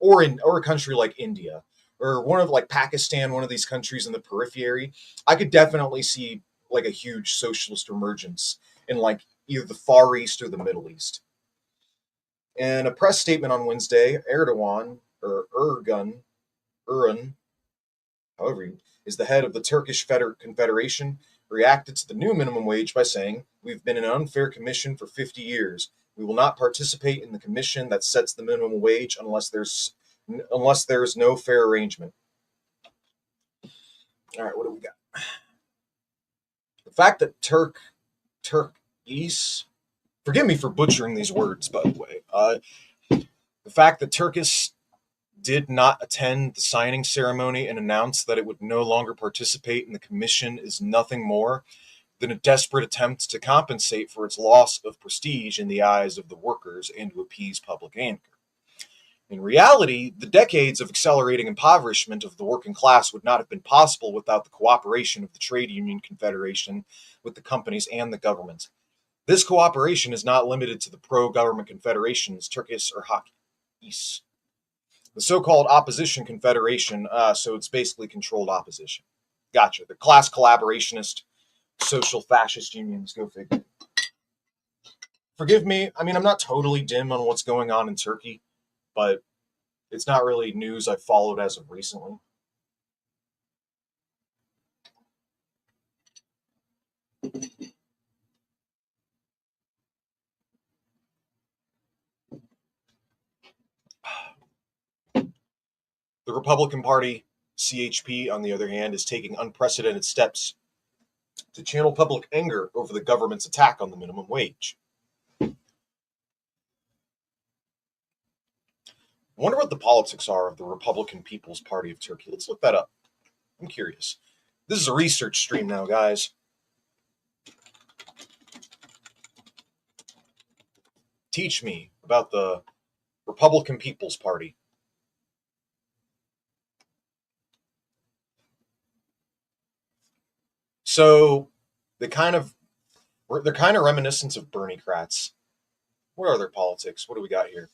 or a country like India, or one of, like, Pakistan, one of these countries in the periphery, I could definitely see, like, a huge socialist emergence in, like, either the Far East or the Middle East. In a press statement on Wednesday, Erdogan, or Erdogan, however, is the head of the Turkish Confederation, reacted to the new minimum wage by saying, "We've been in an unfair commission for 50 years. We will not participate in the commission that sets the minimum wage unless there's no fair arrangement." All right, what do we got? The fact that Turkish, forgive me for butchering these words, by the way. The fact that Turkish did not attend the signing ceremony and announced that it would no longer participate in the commission is nothing more than a desperate attempt to compensate for its loss of prestige in the eyes of the workers and to appease public anger. In reality, the decades of accelerating impoverishment of the working class would not have been possible without the cooperation of the trade union confederation with the companies and the government. This cooperation is not limited to the pro-government confederations, Turkish or Hakis. The so-called opposition confederation, so it's basically controlled opposition. Gotcha. The class collaborationist, social fascist unions, go figure. Forgive me, I mean, I'm not totally dim on what's going on in Turkey, but it's not really news I've followed as of recently. The Republican Party, CHP, on the other hand, is taking unprecedented steps to channel public anger over the government's attack on the minimum wage. I wonder what the politics are of the Republican People's Party of Turkey. Let's look that up. I'm curious. This is a research stream now, guys. Teach me about the Republican People's Party. So they're kind of reminiscent of Bernie-crats, what are their politics? What do we got here?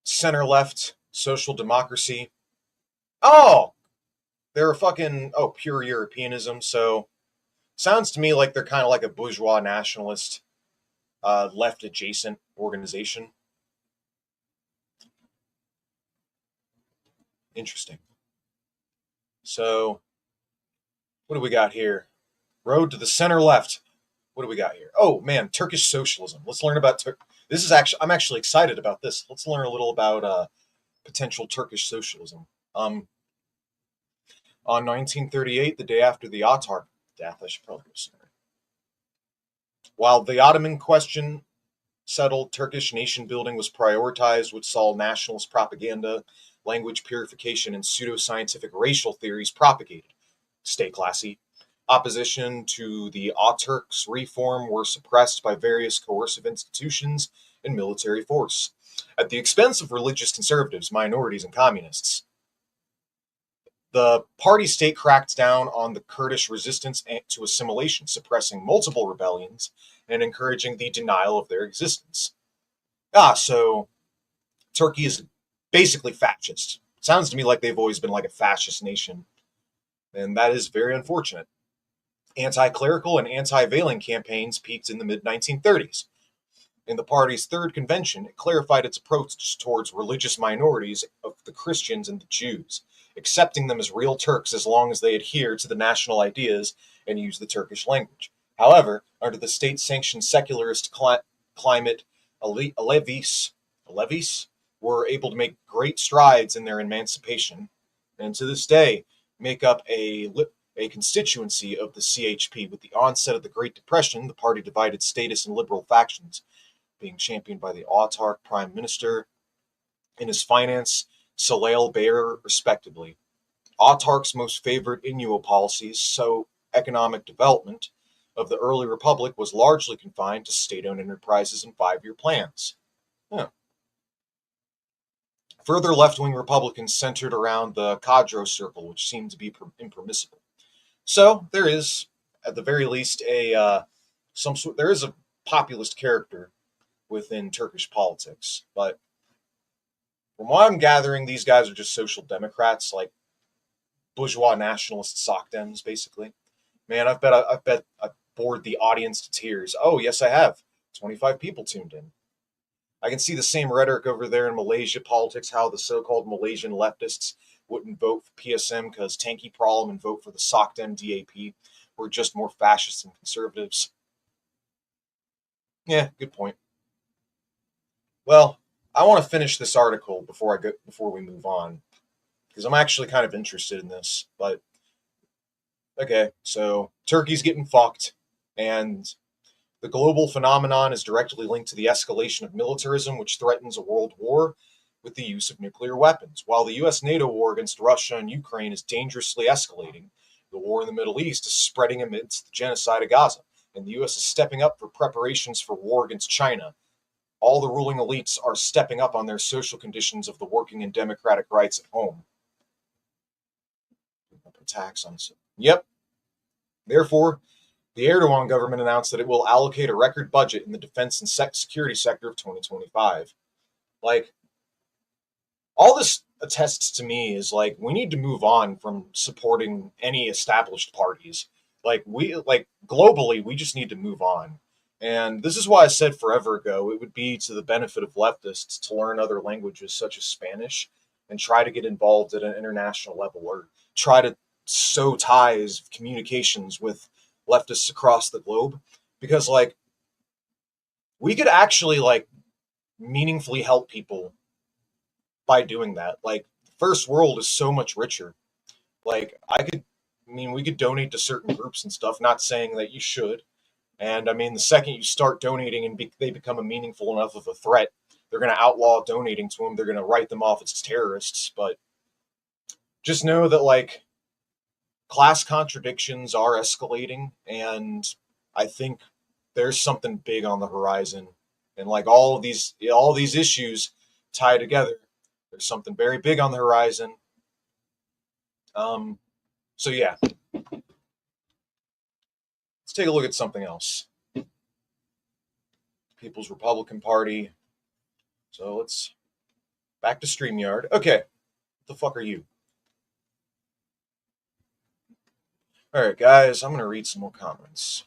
Center left, social democracy. Oh, they're fucking pure Europeanism. So sounds to me like they're kind of like a bourgeois nationalist, left adjacent organization. Interesting. So what do we got here? Road to the center left. What do we got here? Oh man, Turkish socialism. Let's learn about this is actually I'm actually excited about this. Let's learn a little about potential Turkish socialism. On 1938, the day after the Atar death, I should probably go center. While the Ottoman question settled, Turkish nation building was prioritized, which saw nationalist propaganda, language purification, and pseudoscientific racial theories propagated. Stay classy. Opposition to the Atatürk's reform were suppressed by various coercive institutions and military force, at the expense of religious conservatives, minorities, and communists. The party state cracked down on the Kurdish resistance to assimilation, suppressing multiple rebellions and encouraging the denial of their existence. So Turkey is basically fascist. Sounds to me like they've always been like a fascist nation, and that is very unfortunate. Anti-clerical and anti-veiling campaigns peaked in the mid-1930s. In the party's third convention, it clarified its approach towards religious minorities of the Christians and the Jews, accepting them as real Turks as long as they adhere to the national ideas and use the Turkish language. However, under the state-sanctioned secularist climate, Alevis were able to make great strides in their emancipation, and to this day make up a constituency of the CHP. With the onset of the Great Depression, the party divided statist and liberal factions, being championed by the Atatürk Prime Minister and his finance, Salal Beyer, respectively. Atatürk's most favored Inyo policies, so economic development, of the early republic was largely confined to state-owned enterprises and 5-year plans. Further left-wing Republicans centered around the Kadro circle, which seemed to be impermissible. So there is, at the very least, there is a populist character within Turkish politics. But from what I'm gathering, these guys are just social democrats, like bourgeois nationalist sock dems, basically. Man, I bet I bored the audience to tears. Oh, yes, I have. 25 people tuned in. I can see the same rhetoric over there in Malaysia politics, how the so-called Malaysian leftists wouldn't vote for PSM because tanky problem and vote for the SOCDEM DAP. We're just more fascists and conservatives. Yeah, good point. Well, I want to finish this article before we move on, because I'm actually kind of interested in this. But okay, so Turkey's getting fucked, and the global phenomenon is directly linked to the escalation of militarism, which threatens a world war with the use of nuclear weapons. While the US-NATO war against Russia and Ukraine is dangerously escalating, the war in the Middle East is spreading amidst the genocide of Gaza, and the US is stepping up for preparations for war against China. All the ruling elites are stepping up on their social conditions of the working and democratic rights at home. Attacks on us. Yep. Therefore, the Erdogan government announced that it will allocate a record budget in the defense and security sector of 2025. Like, all this attests to me is like we need to move on from supporting any established parties. Like globally, we just need to move on. And this is why I said forever ago it would be to the benefit of leftists to learn other languages such as Spanish and try to get involved at an international level, or try to sow ties of communications with leftists across the globe, because like we could actually like meaningfully help people by doing that. Like, the first world is so much richer. Like, we could donate to certain groups and stuff, not saying that you should. And I mean, the second you start donating and they become a meaningful enough of a threat, they're going to outlaw donating to them. They're going to write them off as terrorists. But just know that like class contradictions are escalating, and I think there's something big on the horizon. And like all these issues tie together. There's something very big on the horizon. So yeah. Let's take a look at something else. People's Republican Party. So let's back to StreamYard. Okay, what the fuck are you? All right, guys, I'm gonna read some more comments.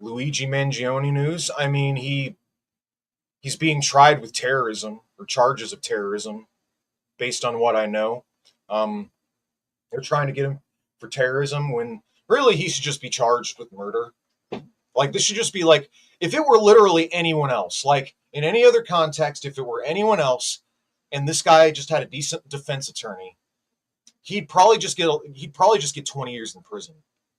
Luigi Mangione news. I mean, he's being tried with terrorism or charges of terrorism, based on what I know. They're trying to get him for terrorism when really he should just be charged with murder. Like, this should just be like, if it were literally anyone else, like in any other context, if it were anyone else, and this guy just had a decent defense attorney, he'd probably just get 20 years in prison.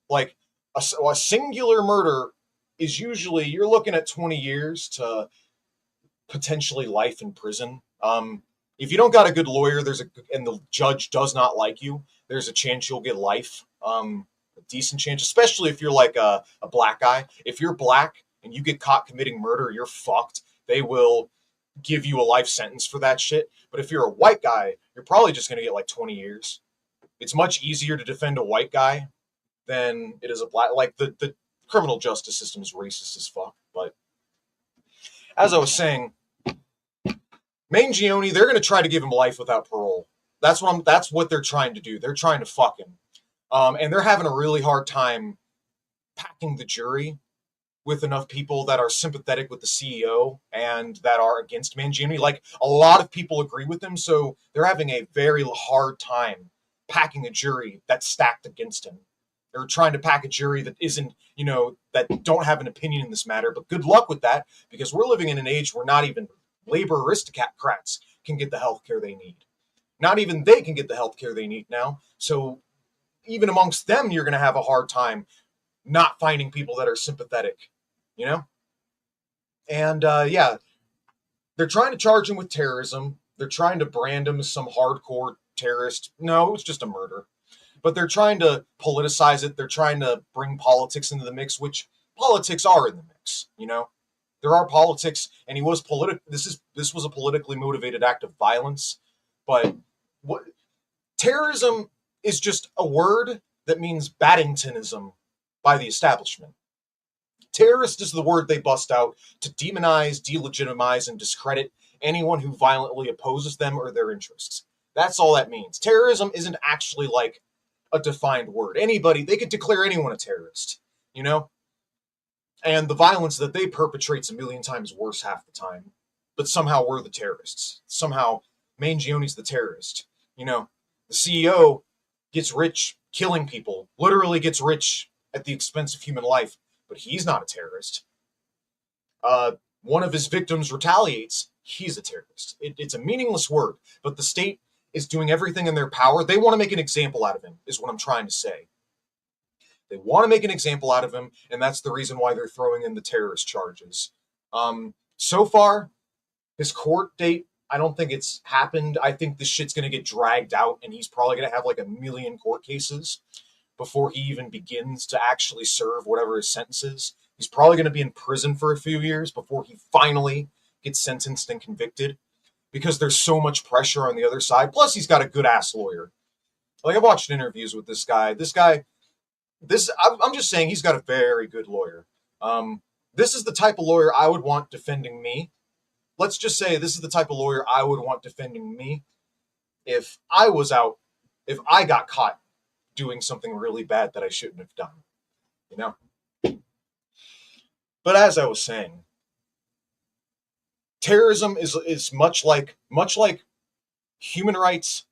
Like a singular murder is usually, you're looking at 20 years to potentially life in prison. If you don't got a good lawyer, and the judge does not like you, there's a chance you'll get life. A decent chance, especially if you're like a black guy. If you're black and you get caught committing murder, you're fucked. They will give you a life sentence for that shit. But if you're a white guy, you're probably just going to get like 20 years. It's much easier to defend a white guy than it is a black. Like, the criminal justice system is racist as fuck. But as I was saying, Mangione, they're going to try to give him life without parole. That's what they're trying to do. They're trying to fuck him. And they're having a really hard time packing the jury with enough people that are sympathetic with the CEO and that are against Mangione. Like, a lot of people agree with him, so they're having a very hard time packing a jury that's stacked against him. They're trying to pack a jury that isn't, that don't have an opinion in this matter. But good luck with that, because we're living in an age where not even labor aristocrats can get the health care they need. Not even they can get the health care they need now. So even amongst them, you're going to have a hard time not finding people that are sympathetic, And, yeah, they're trying to charge him with terrorism. They're trying to brand him as some hardcore terrorist. No, it was just a murder. But they're trying to politicize it. They're trying to bring politics into the mix, which politics are in the mix, There are politics, and he was this was a politically motivated act of violence. But terrorism is just a word that means Baddingtonism by the establishment. Terrorist is the word they bust out to demonize, delegitimize, and discredit anyone who violently opposes them or their interests. That's all that means. Terrorism isn't actually like a defined word. They could declare anyone a terrorist, And the violence that they perpetrate's a million times worse half the time. But somehow we're the terrorists. Somehow Mangione's the terrorist. The CEO gets rich killing people, literally gets rich at the expense of human life, but he's not a terrorist. One of his victims retaliates, he's a terrorist. It's a meaningless word, but the state is doing everything in their power. They want to make an example out of him, is what I'm trying to say. They want to make an example out of him, and that's the reason why they're throwing in the terrorist charges. So far, his court date, I don't think it's happened. I think this shit's going to get dragged out, and he's probably going to have like 1 million court cases before he even begins to actually serve whatever his sentence is. He's probably going to be in prison for a few years before he finally gets sentenced and convicted, because there's so much pressure on the other side. Plus, he's got a good-ass lawyer. Like, I've watched interviews with this guy. I'm just saying he's got a very good lawyer. This is the type of lawyer I would want defending me. Let's just say this is the type of lawyer I would want defending me if I got caught doing something really bad that I shouldn't have done, But as I was saying, terrorism is much like human rights,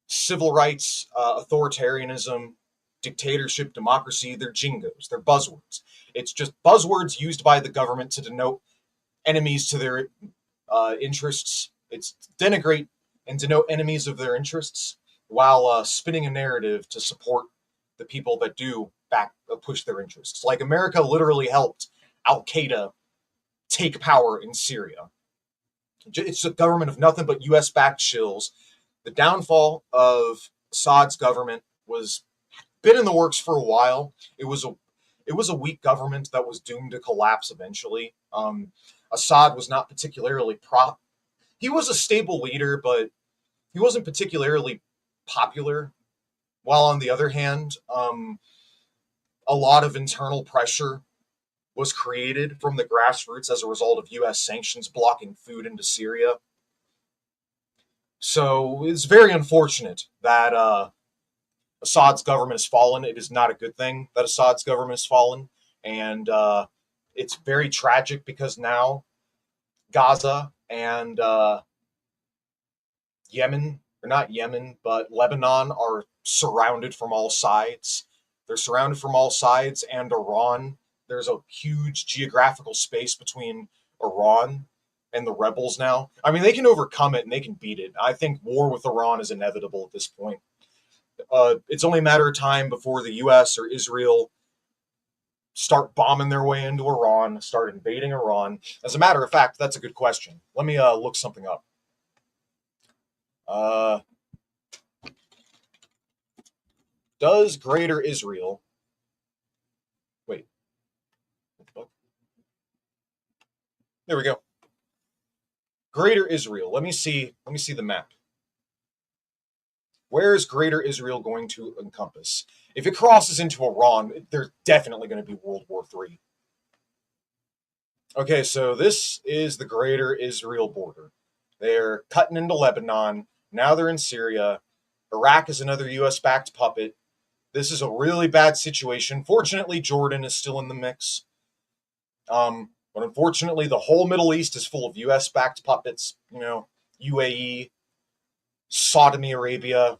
civil rights, authoritarianism, dictatorship, democracy. They're jingos. They're buzzwords. It's just buzzwords used by the government to denote enemies to their interests. It's denigrate and denote enemies of their interests while spinning a narrative to support the people that do push their interests. Like, America literally helped Al-Qaeda take power in Syria. It's a government of nothing but U.S.-backed shills. The downfall of Assad's government was been in the works for a while. It was a weak government that was doomed to collapse eventually. Assad was not particularly he was a stable leader, but he wasn't particularly popular. While on the other hand, a lot of internal pressure was created from the grassroots as a result of U.S. sanctions blocking food into Syria. So it's very unfortunate that Assad's government has fallen. It is not a good thing that Assad's government has fallen. And it's very tragic because now Gaza and Yemen, or not Yemen, but Lebanon are surrounded from all sides. They're surrounded from all sides, and Iran. There's a huge geographical space between Iran and the rebels now. I mean, they can overcome it and they can beat it. I think war with Iran is inevitable at this point. It's only a matter of time before the U.S. or Israel start bombing their way into Iran, start invading Iran. As a matter of fact, that's a good question. Let me look something up. Does Greater Israel... Wait. There we go. Greater Israel. Let me see the map. Where is Greater Israel going to encompass? If it crosses into Iran, there's definitely going to be World War III. Okay, so this is the Greater Israel border. They're cutting into Lebanon. Now they're in Syria. Iraq is another U.S.-backed puppet. This is a really bad situation. Fortunately, Jordan is still in the mix. But unfortunately, the whole Middle East is full of U.S.-backed puppets. You know, UAE, Saudi Arabia.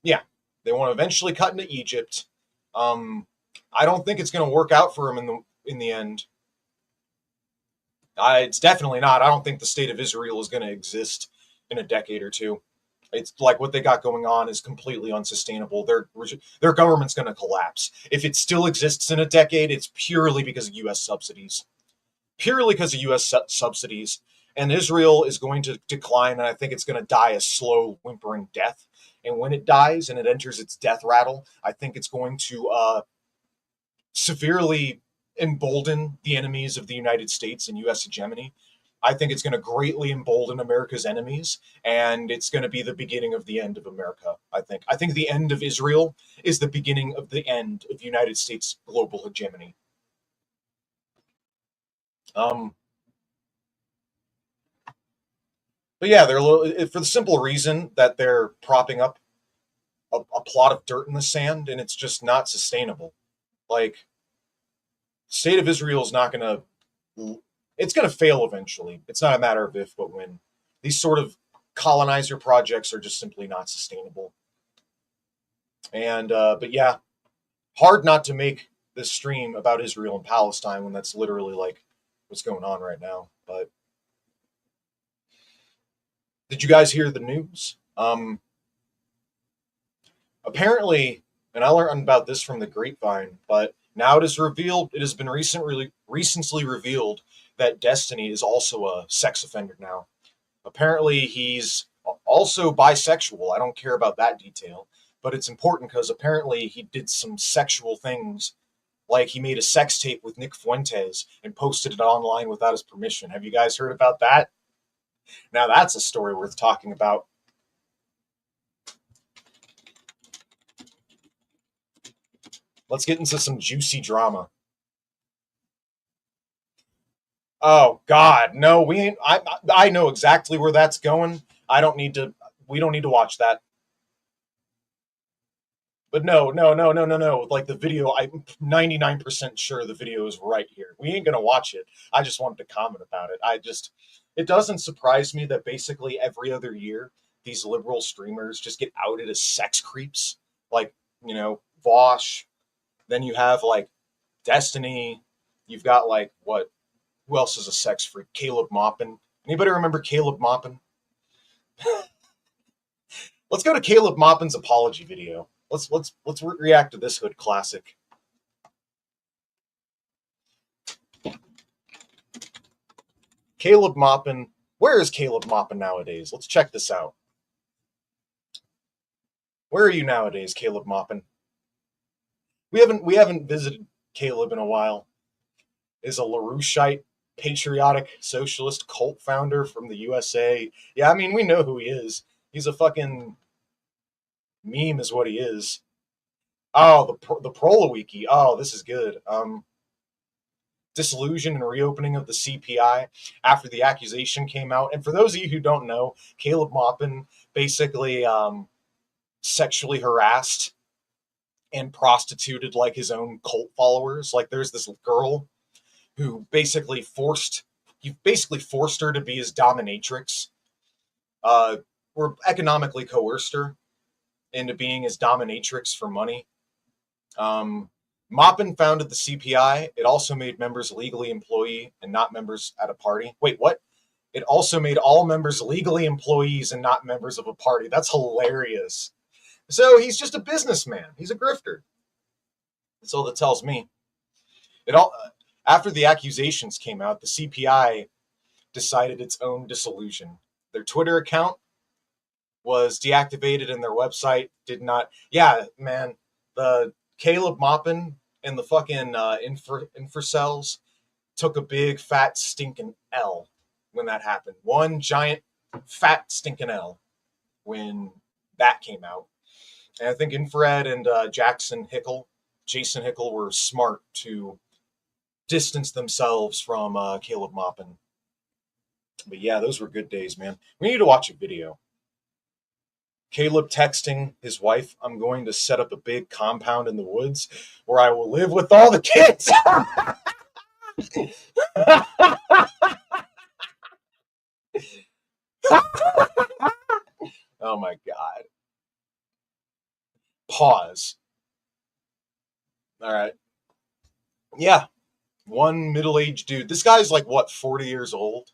Yeah, they want to eventually cut into Egypt. I don't think it's going to work out for them in the end. It's definitely not. I don't think the state of Israel is going to exist in a decade or two. It's like what they got going on is completely unsustainable. Their government's going to collapse. If it still exists in a decade, it's purely because of U.S. subsidies. Purely because of U.S. subsidies. And Israel is going to decline, and I think it's going to die a slow, whimpering death. And when it dies and it enters its death rattle, I think it's going to severely embolden the enemies of the United States and U.S. hegemony. I think it's going to greatly embolden America's enemies, and it's going to be the beginning of the end of America, I think. I think the end of Israel is the beginning of the end of United States global hegemony. But yeah, they're for the simple reason that they're propping up a plot of dirt in the sand, and it's just not sustainable. Like, state of Israel is not going to... It's going to fail eventually. It's not a matter of if, but when. These sort of colonizer projects are just simply not sustainable. And, but yeah, hard not to make this stream about Israel and Palestine when that's literally like what's going on right now. But did you guys hear the news? Apparently, and I learned about this from the grapevine, but now it has been recently revealed that Destiny is also a sex offender now. Apparently, he's also bisexual. I don't care about that detail, but it's important because apparently he did some sexual things, like he made a sex tape with Nick Fuentes and posted it online without his permission. Have you guys heard about that? Now that's a story worth talking about. Let's get into some juicy drama. Oh God, no, we ain't. I know exactly where that's going. We don't need to watch that. But no. Like the video, I'm 99% sure the video is right here. We ain't gonna watch it. I just wanted to comment about it. It doesn't surprise me that basically every other year these liberal streamers just get outed as sex creeps. Like, you know, Vosh. Then you have like Destiny. You've got like what? Who else is a sex freak? Caleb Maupin. Anybody remember Caleb Maupin? Let's go to Caleb Maupin's apology video. Let's react to this hood classic. Caleb Maupin. Where is Caleb Maupin nowadays? Let's check this out. Where are you nowadays, Caleb Maupin? We haven't visited Caleb in a while. Is a LaRoucheite patriotic socialist cult founder from the USA. Yeah, I mean, we know who he is. He's a fucking meme is what he is. Oh, the Prolowiki. Oh, this is good. Dissolution and reopening of the CPI after the accusation came out. And for those of you who don't know, Caleb Maupin basically sexually harassed and prostituted like his own cult followers. Like there's this girl who basically forced her to be his dominatrix, or economically coerced her into being his dominatrix for money. Maupin founded the CPI. It also made members legally employee and not members at a party. Wait, what? It also made all members legally employees and not members of a party. That's hilarious. So he's just a businessman. He's a grifter. That's all that tells me. After the accusations came out, the CPI decided its own dissolution. Their Twitter account was deactivated and their website did not. Yeah, man, the Caleb Maupin and the fucking infracels took a big fat stinking L when that happened. One giant fat stinking L when that came out. And I think Infrared and Jason Hickel were smart to distance themselves from Caleb Maupin. But yeah, those were good days, man. We need to watch a video. Caleb texting his wife, I'm going to set up a big compound in the woods where I will live with all the kids. Oh my God. Pause. All right. Yeah. One middle-aged dude. This guy's like, what, 40 years old?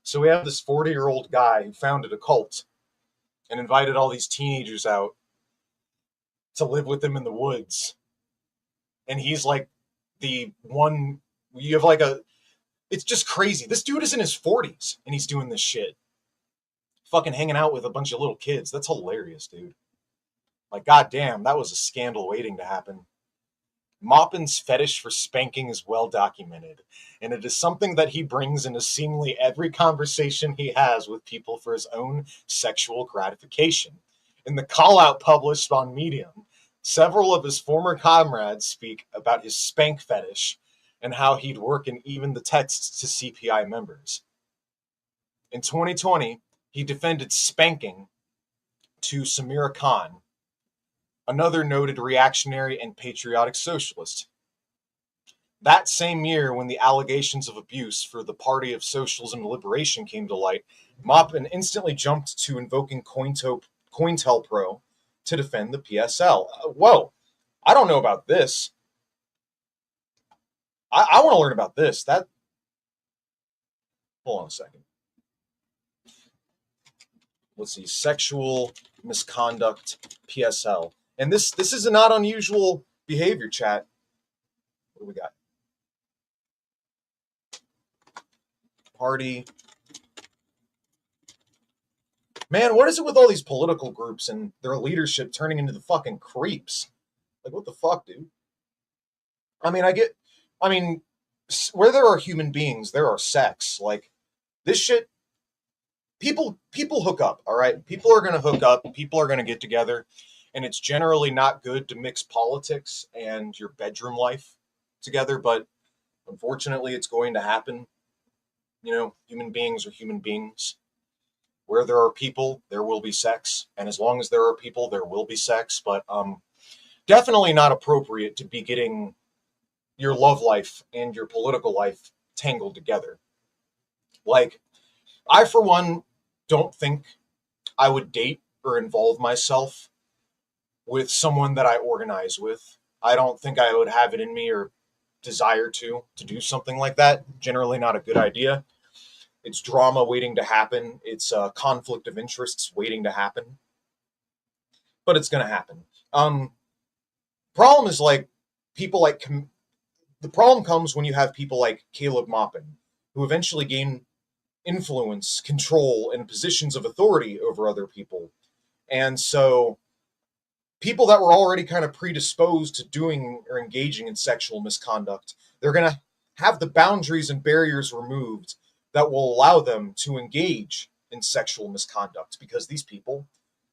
So we have this 40-year-old guy who founded a cult and invited all these teenagers out to live with him in the woods. And he's like the one, you have like it's just crazy. This dude is in his 40s and he's doing this shit. Fucking hanging out with a bunch of little kids. That's hilarious, dude. Like, goddamn, that was a scandal waiting to happen. Maupin's fetish for spanking is well documented, and it is something that he brings into seemingly every conversation he has with people for his own sexual gratification. In the call-out published on Medium, several of his former comrades speak about his spank fetish and how he'd work in even the texts to CPI members. In 2020, he defended spanking to Samira Khan, another noted reactionary and patriotic socialist. That same year, when the allegations of abuse for the Party of Socialism and Liberation came to light, Maupin instantly jumped to invoking COINTELPRO to defend the PSL. Whoa, I don't know about this. I want to learn about this. Hold on a second. Let's see, sexual misconduct PSL. And this is a not unusual behavior, chat. What do we got? Party. Man, what is it with all these political groups and their leadership turning into the fucking creeps? Like, what the fuck, dude? I mean, where there are human beings, there are sex. Like, this shit, people hook up, all right? People are going to hook up. People are going to get together. And it's generally not good to mix politics and your bedroom life together. But unfortunately, it's going to happen. You know, human beings are human beings. Where there are people, there will be sex. And as long as there are people, there will be sex. But definitely not appropriate to be getting your love life and your political life tangled together. Like, I, for one, don't think I would date or involve myself with someone that I organize with. I don't think I would have it in me or desire to do something like that. Generally not a good idea. It's drama waiting to happen. It's a conflict of interests waiting to happen. But it's going to happen. Problem is, like, people like... The problem comes when you have people like Caleb Maupin, who eventually gain influence, control, and positions of authority over other people. And so people that were already kind of predisposed to doing or engaging in sexual misconduct, they're going to have the boundaries and barriers removed that will allow them to engage in sexual misconduct, because these people,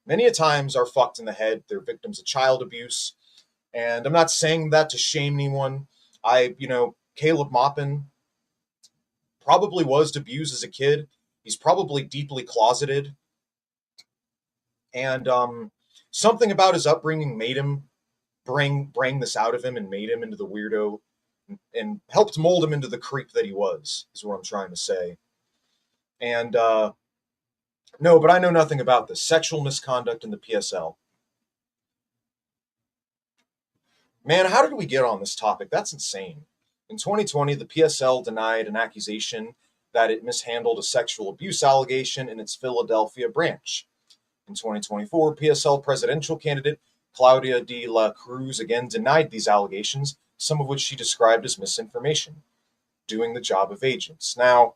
many a times, are fucked in the head. They're victims of child abuse. And I'm not saying that to shame anyone. Caleb Maupin probably was abused as a kid. He's probably deeply closeted. And something about his upbringing made him bring this out of him and made him into the weirdo and helped mold him into the creep that he was, is what I'm trying to say. And no, but I know nothing about this. Sexual misconduct in the PSL. Man, how did we get on this topic? That's insane. In 2020, the PSL denied an accusation that it mishandled a sexual abuse allegation in its Philadelphia branch. In 2024, PSL presidential candidate Claudia de la Cruz again denied these allegations, some of which she described as misinformation, doing the job of agents. Now,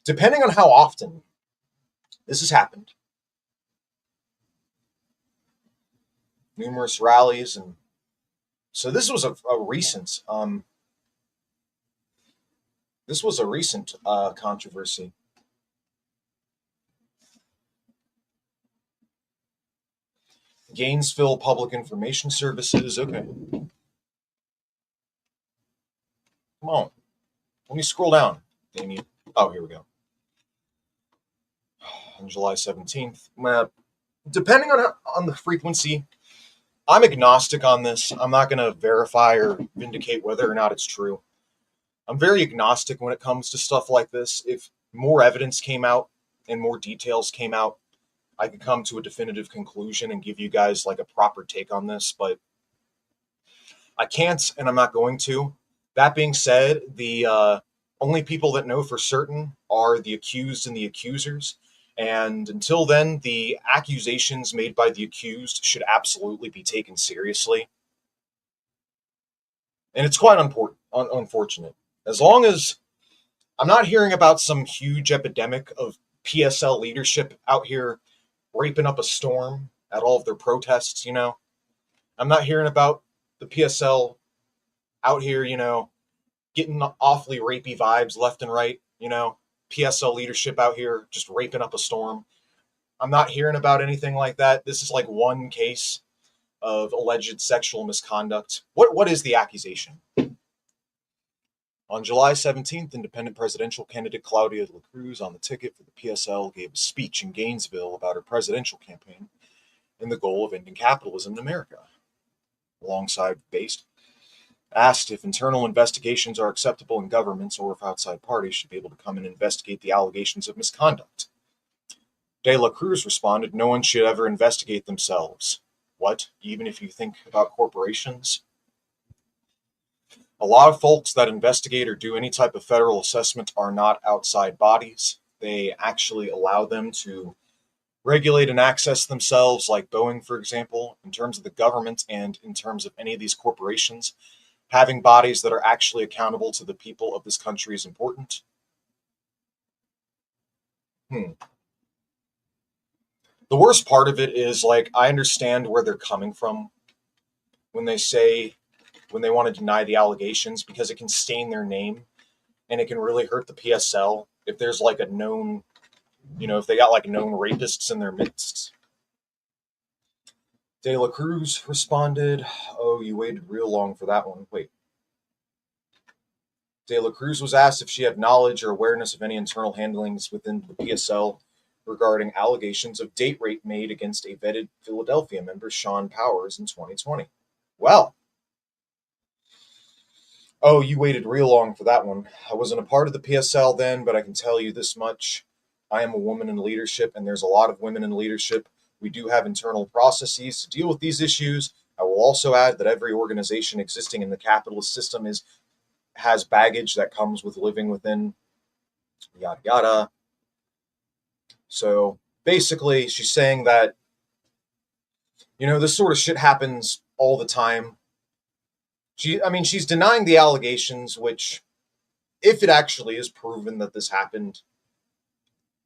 depending on how often this has happened, numerous rallies, and so this was a recent controversy. Gainesville Public Information Services. Okay. Come on. Let me scroll down, Damien. Oh, here we go. On July 17th. Depending on the frequency, I'm agnostic on this. I'm not going to verify or vindicate whether or not it's true. I'm very agnostic when it comes to stuff like this. If more evidence came out and more details came out, I could come to a definitive conclusion and give you guys like a proper take on this, but I can't and I'm not going to. That being said, the only people that know for certain are the accused and the accusers. And until then, the accusations made by the accused should absolutely be taken seriously. And it's quite unfortunate. As long as I'm not hearing about some huge epidemic of PSL leadership out here raping up a storm at all of their protests, I'm not hearing about the PSL out here, getting awfully rapey vibes left and right, PSL leadership out here just raping up a storm. I'm not hearing about anything like that. This is like one case of alleged sexual misconduct. What is the accusation? On July 17th, independent presidential candidate Claudia de la Cruz on the ticket for the PSL gave a speech in Gainesville about her presidential campaign and the goal of ending capitalism in America. Alongside Based, asked if internal investigations are acceptable in governments or if outside parties should be able to come and investigate the allegations of misconduct. De la Cruz responded, "No one should ever investigate themselves." What? Even if you think about corporations? A lot of folks that investigate or do any type of federal assessment are not outside bodies. They actually allow them to regulate and access themselves, like Boeing, for example, in terms of the government and in terms of any of these corporations. Having bodies that are actually accountable to the people of this country is important. The worst part of it is, like, I understand where they're coming from when they want to deny the allegations, because it can stain their name and it can really hurt the PSL if there's like a known, if they got like known rapists in their midst. De la Cruz responded, "Oh, you waited real long for that one. Wait." De la Cruz was asked if she had knowledge or awareness of any internal handlings within the PSL regarding allegations of date rape made against a vetted Philadelphia member, Sean Powers, in 2020. Well, oh, you waited real long for that one. I wasn't a part of the PSL then, but I can tell you this much. I am a woman in leadership, and there's a lot of women in leadership. We do have internal processes to deal with these issues. I will also add that every organization existing in the capitalist system has baggage that comes with living within, yada, yada. So basically, she's saying that, this sort of shit happens all the time. She's denying the allegations, which, if it actually is proven that this happened,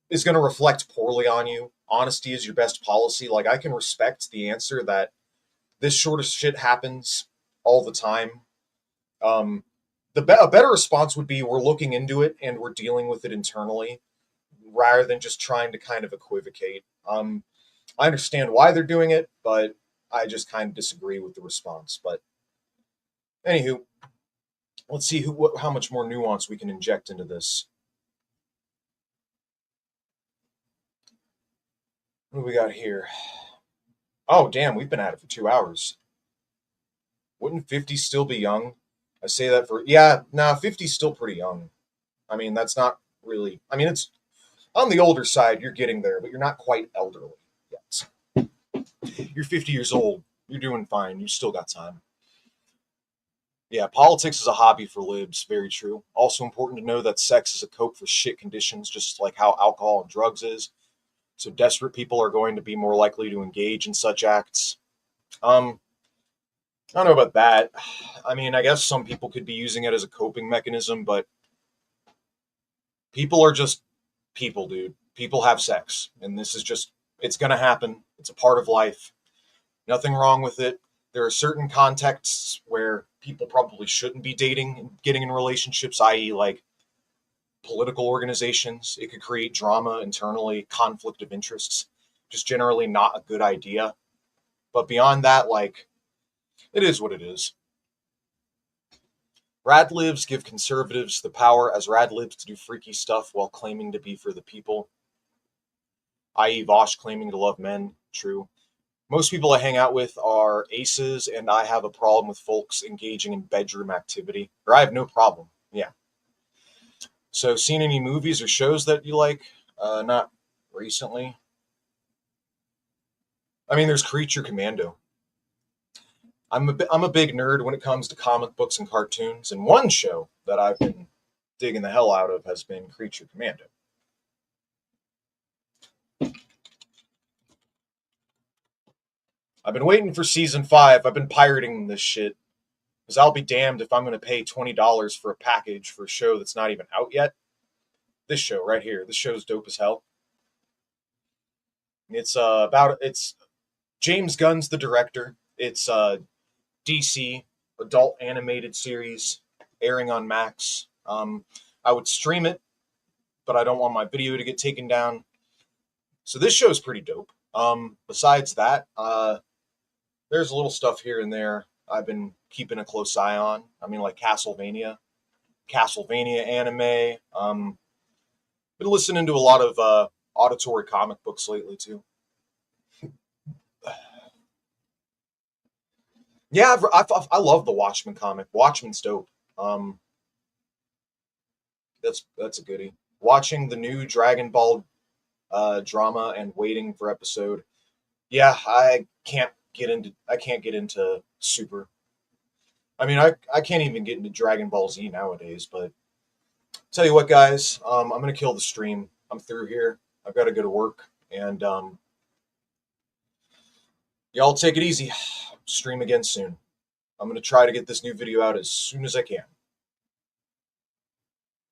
is going to reflect poorly on you. Honesty is your best policy. Like, I can respect the answer that this sort of shit happens all the time. A better response would be, we're looking into it and we're dealing with it internally, rather than just trying to kind of equivocate. I understand why they're doing it, but I just kind of disagree with the response. But anywho, let's see how much more nuance we can inject into this. What do we got here? Oh, damn, we've been at it for 2 hours. Wouldn't 50 still be young? I say that for, yeah, nah, 50's still pretty young. I mean, that's not really, I mean, it's on the older side, you're getting there, but you're not quite elderly yet. You're 50 years old. You're doing fine. You still got time. Yeah, politics is a hobby for libs. Very true. Also important to know that sex is a cope for shit conditions, just like how alcohol and drugs is. So desperate people are going to be more likely to engage in such acts. I don't know about that. I mean, I guess some people could be using it as a coping mechanism, but people are just people, dude. People have sex, and this is just, it's going to happen. It's a part of life. Nothing wrong with it. There are certain contexts where people probably shouldn't be dating and getting in relationships, i.e. like political organizations. It could create drama internally, conflict of interests. Just generally not a good idea. But beyond that, like, it is what it is. Radlibs give conservatives the power as radlibs to do freaky stuff while claiming to be for the people. I.e. Vosh claiming to love men. True. Most people I hang out with are aces, and I have a problem with folks engaging in bedroom activity. Or I have no problem. Yeah. So, seen any movies or shows that you like? Not recently. I mean, there's Creature Commando. I'm a big nerd when it comes to comic books and cartoons, and one show that I've been digging the hell out of has been Creature Commando. I've been waiting for season 5. I've been pirating this shit. Because I'll be damned if I'm going to pay $20 for a package for a show that's not even out yet. This show right here. This show's dope as hell. It's it's James Gunn's the director. It's DC adult animated series airing on Max. I would stream it, but I don't want my video to get taken down. So this show is pretty dope. Besides that, there's a little stuff here and there I've been keeping a close eye on. I mean, like Castlevania anime. Been listening to a lot of auditory comic books lately too. Yeah, I love the Watchmen comic. Watchmen's dope. That's a goodie. Watching the new Dragon Ball drama and waiting for episode. Yeah, I can't get into Super. I mean, I can't even get into Dragon Ball Z nowadays, but tell you what, guys, I'm going to kill the stream. I'm through here. I've got to go to work, and y'all take it easy. Stream again soon. I'm going to try to get this new video out as soon as I can.